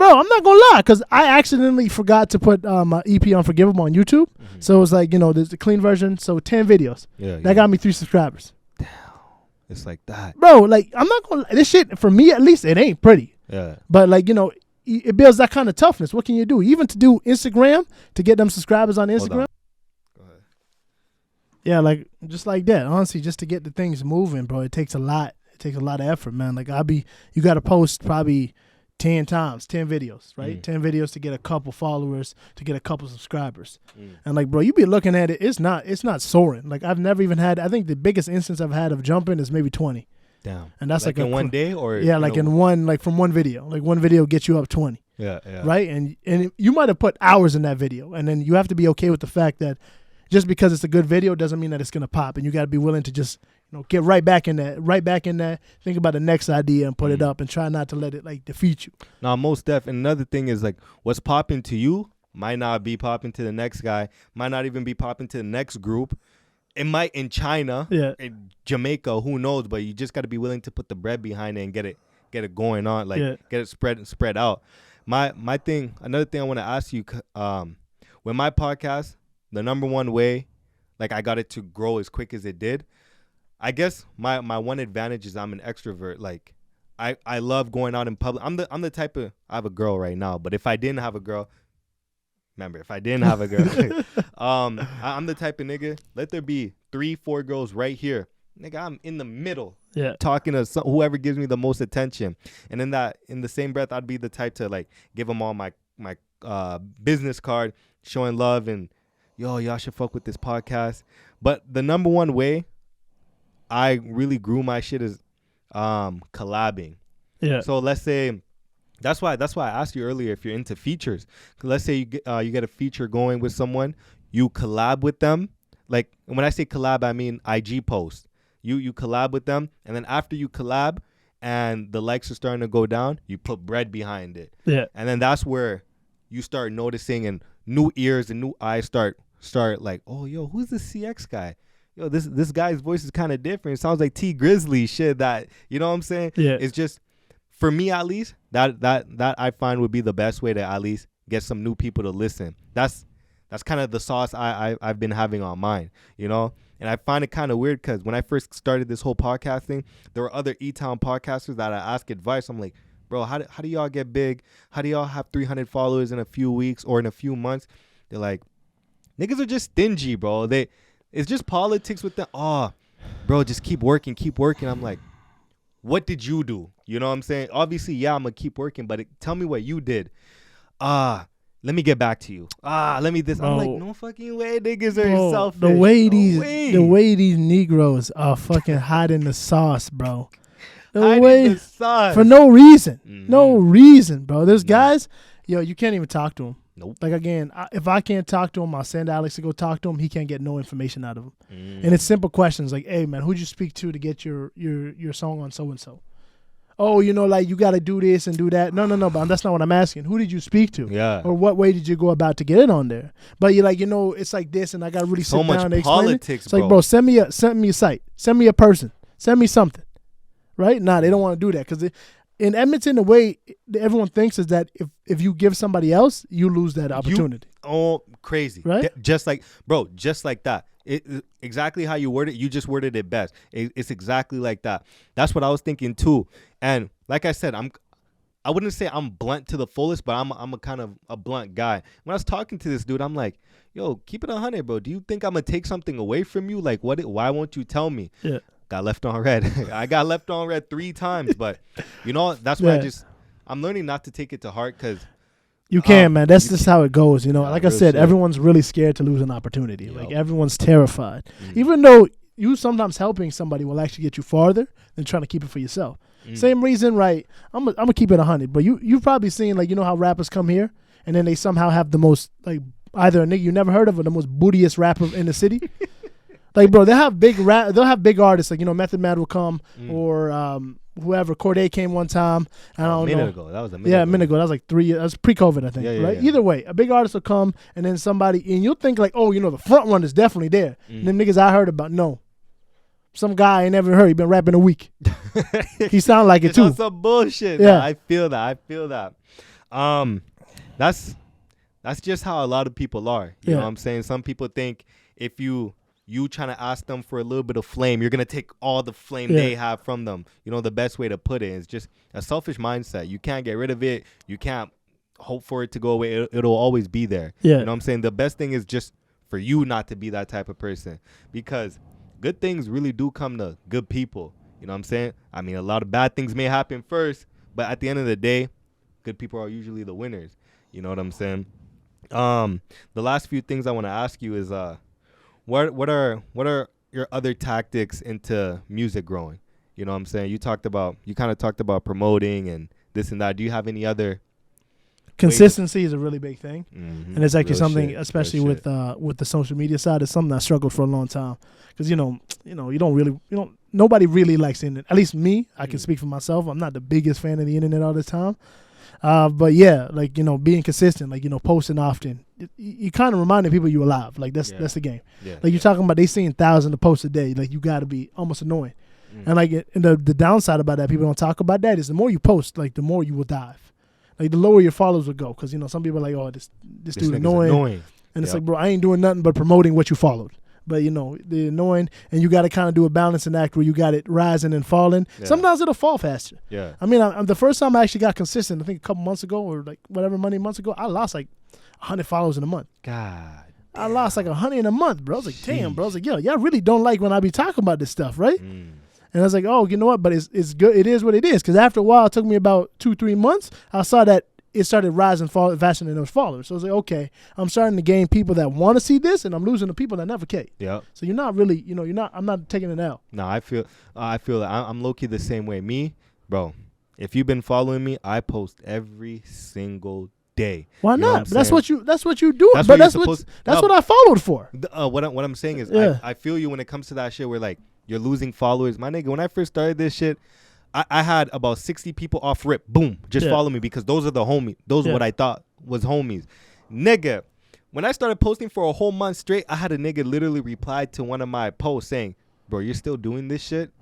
Bro, I'm not gonna lie, because I accidentally forgot to put my EP Unforgivable on YouTube. Mm-hmm. So it was like, there's the clean version. So 10 videos. Yeah, that got me 3 subscribers. Damn. It's like that. Bro, like, I'm not gonna lie. This shit, for me at least, it ain't pretty. Yeah. But like, it builds that kind of toughness. What can you do? Even to do Instagram, to get them subscribers on Instagram. Go ahead. Yeah, like, just like that. Honestly, just to get the things moving, bro, it takes a lot. It takes a lot of effort, man. Like, you got to post probably 10 times, 10 videos, right? 10 videos to get a couple followers, to get a couple subscribers. And like, bro, you be looking at it, it's not soaring. Like, I've never even had, I think the biggest instance I've had of jumping is maybe 20. Damn. And that's like in one day, or yeah, like in one, like from one video. Like one video gets you up 20. Yeah. Right? And you might have put hours in that video. And then you have to be okay with the fact that just because it's a good video doesn't mean that it's gonna pop. And you gotta be willing to just get right back in that, think about the next idea and put it up, and try not to let it like defeat you. Now, most def. And another thing is, like, what's popping to you might not be popping to the next guy, might not even be popping to the next group. It might in China, in Jamaica, who knows? But you just got to be willing to put the bread behind it and get it going on, like get it spread out. My thing, another thing I want to ask you, with my podcast, the number one way, like, I got it to grow as quick as it did. I guess my one advantage is I'm an extrovert. Like, I love going out in public. I'm the type of, I have a girl right now, but if I didn't have a girl, I'm the type of nigga, let there be 3-4 girls right here. Nigga, I'm in the middle talking to whoever gives me the most attention. And in the same breath, I'd be the type to like give them all my business card, showing love and, yo, y'all should fuck with this podcast. But the number one way I really grew my shit is collabing. Yeah. So let's say that's why I asked you earlier if you're into features. Let's say you get a feature going with someone, you collab with them. Like, when I say collab, I mean IG post. You collab with them, and then after you collab and the likes are starting to go down, you put bread behind it. Yeah. And then that's where you start noticing, and new ears and new eyes start like, oh, yo, who's this CX guy? Yo, this guy's voice is kind of different. It sounds like T Grizzly shit. That, you know what I'm saying? Yeah. It's just, for me at least, that I find would be the best way to at least get some new people to listen. That's kind of the sauce I've been having on mine, And I find it kind of weird because when I first started this whole podcast thing, there were other Etown podcasters that I ask advice. I'm like, bro, how do y'all get big? How do y'all have 300 followers in a few weeks or in a few months? They're like, niggas are just stingy, bro. It's just politics with them. Oh, bro, just keep working. I'm like, what did you do? You know what I'm saying? Obviously, yeah, I'm going to keep working, but tell me what you did. Let me get back to you. Let me this. Bro, I'm like, no fucking way, niggas are selfish. The way these Negroes are fucking hiding the sauce, bro. The sauce. For no reason. Mm-hmm. No reason, bro. There's guys, you can't even talk to them. Nope. Like, again, if I can't talk to him, I'll send Alex to go talk to him. He can't get no information out of him. And it's simple questions like, hey, man, who'd you speak to get your song on so-and-so? Oh, like, you got to do this and do that. No, but that's not what I'm asking. Who did you speak to? Yeah. Or what way did you go about to get it on there? But you're like, it's like this, and I got to really sit down and explain politics, it. It's like, bro, send me a site. Send me a person. Send me something. Right? Nah, they don't want to do that because in Edmonton, the way everyone thinks is that if you give somebody else, you lose that opportunity. Crazy. Right? Just like that. Exactly how you word it, you just worded it best. It's exactly like that. That's what I was thinking too. And like I said, I wouldn't say I'm blunt to the fullest, but I'm a kind of a blunt guy. When I was talking to this dude, I'm like, yo, keep it 100, bro. Do you think I'm going to take something away from you? Like, why won't you tell me? Yeah. Got left on red. I got left on red 3 times, but that's why I'm learning not to take it to heart because you can, man. That's just how it goes. Like I said, everyone's really scared to lose an opportunity. Yep. Like, everyone's terrified. Even though you sometimes helping somebody will actually get you farther than trying to keep it for yourself. Same reason, right? I'm gonna keep it 100. But you've probably seen, like, how rappers come here and then they somehow have the most, like, either a nigga you never heard of or the most bootiest rapper in the city. Like, bro, they'll have big artists, like, Method Man will come or whoever. Corday came one time. I don't know. That was a minute ago. Yeah, a minute ago. That was like 3 years. That was pre-COVID, I think, right? Yeah. Either way, a big artist will come and then somebody, and you'll think like, oh, the front runner's definitely there. And them niggas I heard about, no. Some guy I ain't never heard. He been rapping a week. He sound like it too. Some bullshit. Yeah. I feel that. That's just how a lot of people are. You know what I'm saying? Some people think if you trying to ask them for a little bit of flame, you're gonna take all the flame they have from them. You know, the best way to put it is just a selfish mindset. You can't get rid of it. You can't hope for it to go away. It'll always be there. Yeah. You know what I'm saying? The best thing is just for you not to be that type of person, because good things really do come to good people. You know what I'm saying? I mean, a lot of bad things may happen first, but at the end of the day, good people are usually the winners. You know what I'm saying? The last few things I want to ask you is what are your other tactics into music growing? You know what I'm saying? You kind of talked about promoting and this and that. Do you have any other? Consistency is a really big thing, and it's actually Real something, shit. especially Real with the social media side, it's something I struggled for a long time, because nobody really likes the internet. At least me, I can speak for myself. I'm not the biggest fan of the internet all the time, but yeah, like, being consistent, like, posting often. You kind of reminding people you're alive. Like that's the game. Yeah, like you're talking about, they seeing thousands of posts a day. Like you got to be almost annoying. And like the downside about that, people don't talk about that, is the more you post, like the more you will dive. Like the lower your followers will go, because some people are like, oh, this dude annoying. And it's like, bro, I ain't doing nothing but promoting what you followed. But they're annoying, and you got to kind of do a balancing act where you got it rising and falling. Yeah. Sometimes it'll fall faster. Yeah. I mean, the first time I actually got consistent, I think a couple months ago, or like whatever many months ago, I lost like 100 followers in a month. God. I lost like 100 in a month, bro. I was like, damn, bro. I was like, yo, y'all really don't like when I be talking about this stuff, right? And I was like, oh, you know what? But it's good. It is what it is. Because after a while, it took me about 2-3 months. I saw that it started rising faster than those followers. So I was like, okay, I'm starting to gain people that want to see this, and I'm losing the people that never care. Yeah. So you're not really, I'm not taking it out. No, I feel that I'm low key the same way. Me, bro. If you've been following me, I post every single day. Why not? That's what you do. That's what I followed for. What I'm saying is, I feel you when it comes to that shit where like you're losing followers. My nigga, when I first started this shit, I had about 60 people off rip. Boom. Just follow me, because those are the homies. Those are what I thought was homies. Nigga, when I started posting for a whole month straight, I had a nigga literally reply to one of my posts saying, bro, you're still doing this shit?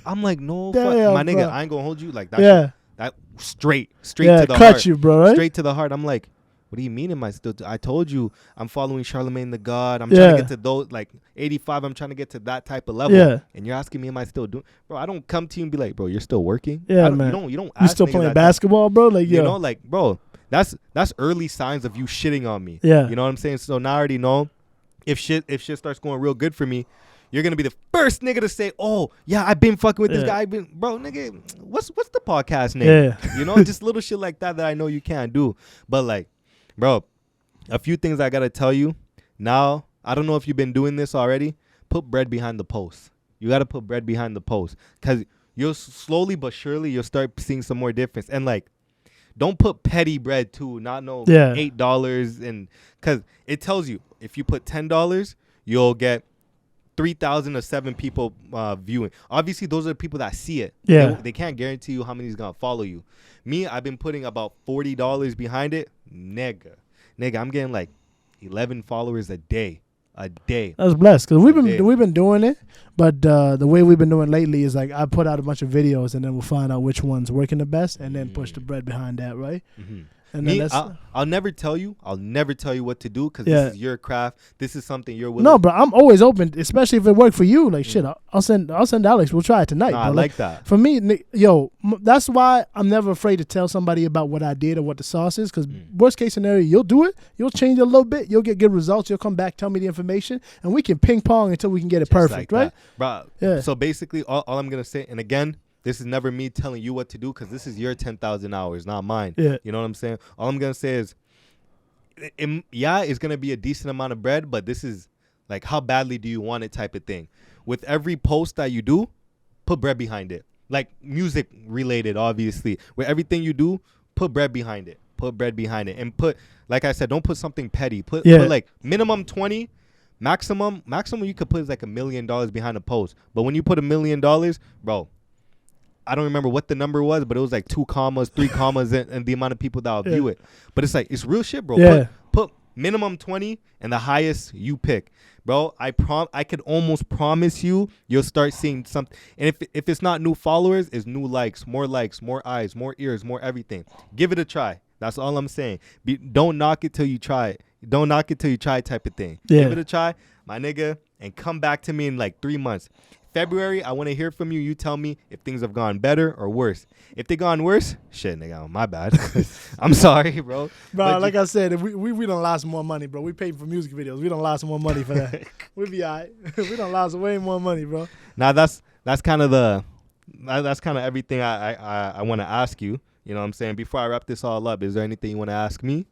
I'm like, no, Damn, my nigga, bro. I ain't gonna hold you like that. Yeah. That straight to the cut heart. You, bro, right? Straight to the heart. I'm like, what do you mean am I still? I told you I'm following Charlemagne the God. I'm trying to get to those, like 85. I'm trying to get to that type of level. Yeah. And you're asking me, am I still doing? Bro, I don't come to you and be like, bro, you're still working. Yeah, man. You don't. You still playing basketball, bro? Like, like, bro, that's early signs of you shitting on me. Yeah. You know what I'm saying? So now I already know if shit starts going real good for me, you're gonna be the first nigga to say, "Oh, yeah, I've been fucking with this guy." Bro, nigga, what's the podcast name? Yeah. Just little shit like that I know you can't do. But like, bro, a few things I gotta tell you. Now, I don't know if you've been doing this already. Put bread behind the post. You gotta put bread behind the post, because you'll slowly but surely you'll start seeing some more difference. And like, don't put petty bread too. Not $8, and because it tells you if you put $10, you'll get 3,000 to 7 people viewing. Obviously, those are the people that see it. Yeah. They can't guarantee you how many is going to follow you. Me, I've been putting about $40 behind it. Nigga, I'm getting like 11 followers a day. That's blessed, because we've been doing it, but the way we've been doing lately is like I put out a bunch of videos, and then we'll find out which one's working the best, and then push the bread behind that, right? Mm-hmm. And then I'll never tell you what to do, because this is your craft. This is something you're willing. No, bro, I'm always open, especially if it worked for you. Like shit, I'll send Alex. We'll try it tonight. Nah, I like that. For me, that's why I'm never afraid to tell somebody about what I did or what the sauce is. Because worst case scenario, you'll do it. You'll change it a little bit. You'll get good results. You'll come back, tell me the information, and we can ping pong until we can get it perfect, like right? Bro. Yeah. So basically, all I'm gonna say, and again, this is never me telling you what to do, because this is your 10,000 hours, not mine. Yeah. You know what I'm saying? All I'm going to say is, it's going to be a decent amount of bread, but this is like, how badly do you want it type of thing. With every post that you do, put bread behind it. Like music related, obviously. With everything you do, put bread behind it. And put, like I said, don't put something petty. Put like minimum 20. Maximum you could put is like $1 million behind a post. But when you put $1 million, bro, I don't remember what the number was, but it was like 2 commas, 3 commas, and the amount of people that will view it. But it's like, it's real shit, bro. Yeah. Put minimum 20 and the highest you pick. Bro, I could almost promise you'll start seeing something. And if it's not new followers, it's new likes, more eyes, more ears, more everything. Give it a try. That's all I'm saying. Don't knock it till you try it. Don't knock it till you try type of thing. Yeah. Give it a try, my nigga, and come back to me in like 3 months. February, I want to hear from you. You tell me if things have gone better or worse. If they gone worse, shit, nigga, my bad. I'm sorry, bro. Bro, But like I said, if we don't lost more money, bro. We pay for music videos. We don't lost more money for that. We be all right. We don't lost way more money, bro. Now that's kind of everything I want to ask you. You know what I'm saying? Before I wrap this all up, is there anything you want to ask me?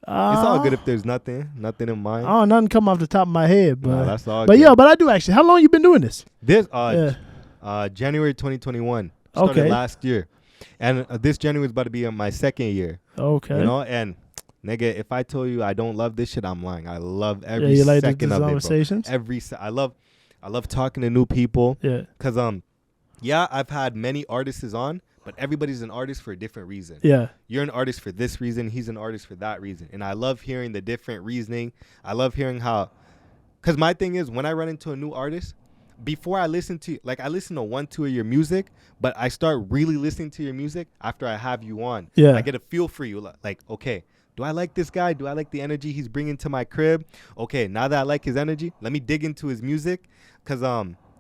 It's all good if there's nothing in mind. Oh, nothing come off the top of my head, but Nah, that's all but good. yeah, but I do actually. How long you been doing this? This January 2021. Started Okay. last year. And this January is about to be my second year. Okay. You know, and nigga, if I told you I don't love this shit, I'm lying. I love every you like second the of it, bro. conversations? I love talking to new people. Yeah. Cause yeah, I've had many artists on, but everybody's an artist for a different reason. Yeah. You're an artist for this reason. He's an artist for that reason. And I love hearing the different reasoning. I love hearing how, because my thing is when I run into a new artist, before I listen to, like I listen to 1, 2 of your music, but I start really listening to your music after I have you on. Yeah. I get a feel for you. Like, okay, do I like this guy? Do I like the energy he's bringing to my crib? Okay, now that I like his energy, let me dig into his music. Because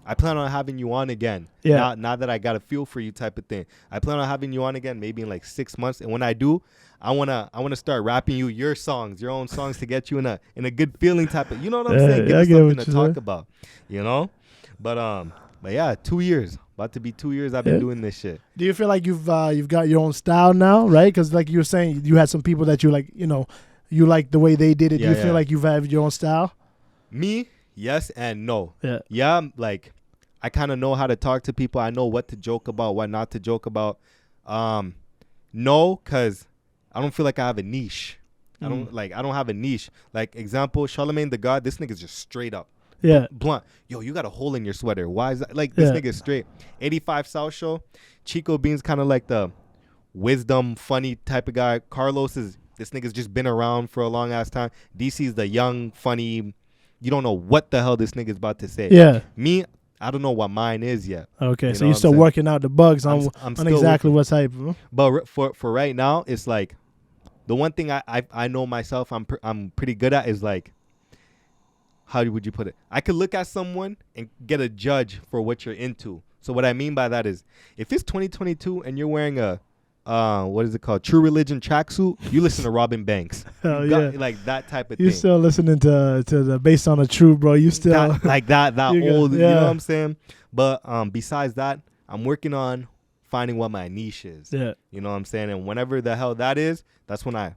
I plan on having you on again. Yeah. Now that I got a feel for you type of thing. I plan on having you on again maybe in like 6 months. And when I do, I wanna start rapping you your songs, your own songs to get you in a good feeling type of, you know what I'm saying? Give us something to talk about, you know? But yeah, 2 years. About to be 2 years I've been doing this shit. Do you feel like you've got your own style now, right? Because like you were saying, you had some people that you like, you know, you like the way they did it. Do you feel like you've had your own style? Me? Yes and no. Yeah. Yeah, like I kind of know how to talk to people. I know what to joke about, what not to joke about. No, because I don't feel like I have a niche. I don't have a niche. Like example, Charlemagne the God, this nigga's just straight up. Yeah. Blunt. Yo, you got a hole in your sweater. Why is that? Like this nigga's straight. 85 South Show. Chico Bean's kind of like the wisdom, funny type of guy. Carlos is, this nigga's just been around for a long ass time. DC's the young, funny, you don't know what the hell this nigga's about to say. Yeah. Me, I don't know what mine is yet. Okay, so you're still working out the bugs on exactly working. what's hype. But for right now, it's like the one thing I know myself I'm pretty good at is like, how would you put it? I could look at someone and get a judge for what you're into. So what I mean by that is, if it's 2022 and you're wearing a what is it called? True Religion tracksuit, you listen to Robin Banks. Like that type of thing. You still listening to the Based on the True, bro. You still that old, you know what I'm saying? But besides that, I'm working on finding what my niche is. Yeah. You know what I'm saying? And whenever the hell that is, that's when I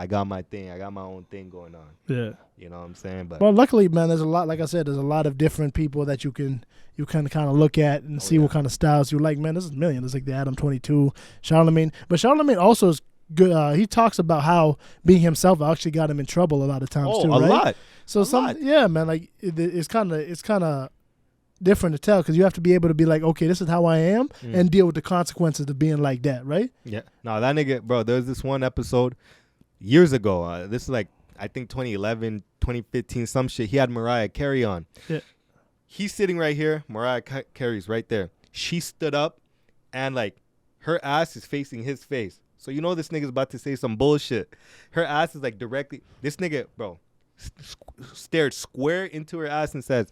got my thing. I got my own thing going on. Yeah. You know what I'm saying? But well, luckily, man, there's a lot, like I said, there's a lot of different people that you can kind of look at and see what kind of styles you like. Man, this is million. There's like the Adam 22, Charlemagne. But Charlemagne also is good. He talks about how being himself actually got him in trouble a lot of times too, right? A lot. So yeah, man, like it's kind of different to tell because you have to be able to be like, okay, this is how I am and deal with the consequences of being like that, right? Yeah. No, that nigga, bro, there was this one episode years ago. This is like, I think 2011, 2015, some shit. He had Mariah Carey on. Yeah. He's sitting right here. Mariah Carey's right there. She stood up and like her ass is facing his face. So you know this nigga's about to say some bullshit. Her ass is like directly. This nigga, bro, stared square into her ass and says,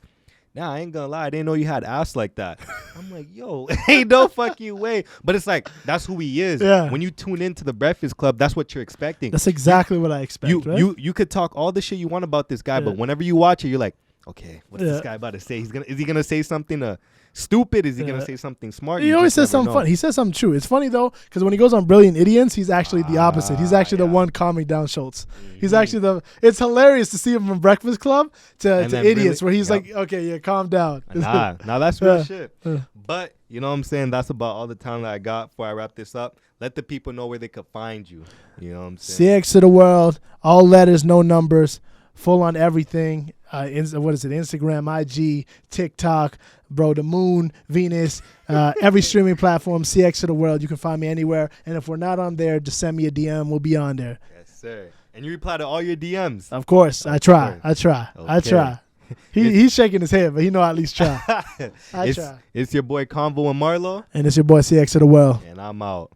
"Nah, I ain't gonna lie. I didn't know you had ass like that." I'm like, yo, ain't no fucking way. But it's like, that's who he is. Yeah. When you tune into the Breakfast Club, that's what you're expecting. That's exactly what I expect, right? You could talk all the shit you want about this guy, but whenever you watch it, you're like, okay, what's this guy about to say? Is he gonna say something stupid? Is he gonna say something smart? He always says something funny. He says something true. It's funny though, because when he goes on Brilliant Idiots, he's actually the opposite. He's actually the one calming down Schultz. He's actually it's hilarious to see him from Breakfast Club to Idiots, where he's like, okay, yeah, calm down. Nah, that's real shit. But you know what I'm saying? That's about all the time that I got before I wrap this up. Let the people know where they could find you. You know what I'm saying? CXTOTHEWORLD, all letters, no numbers, full on everything. What is it? Instagram, IG, TikTok, bro, the moon, Venus, every streaming platform, CXTOTHEWORLD. You can find me anywhere. And if we're not on there, just send me a DM. We'll be on there. Yes, sir. And you reply to all your DMs. Of course. I try. Okay. He's shaking his head, but he know I at least try. I try. It's your boy Convo and Marlo. And it's your boy CXTOTHEWORLD. And I'm out.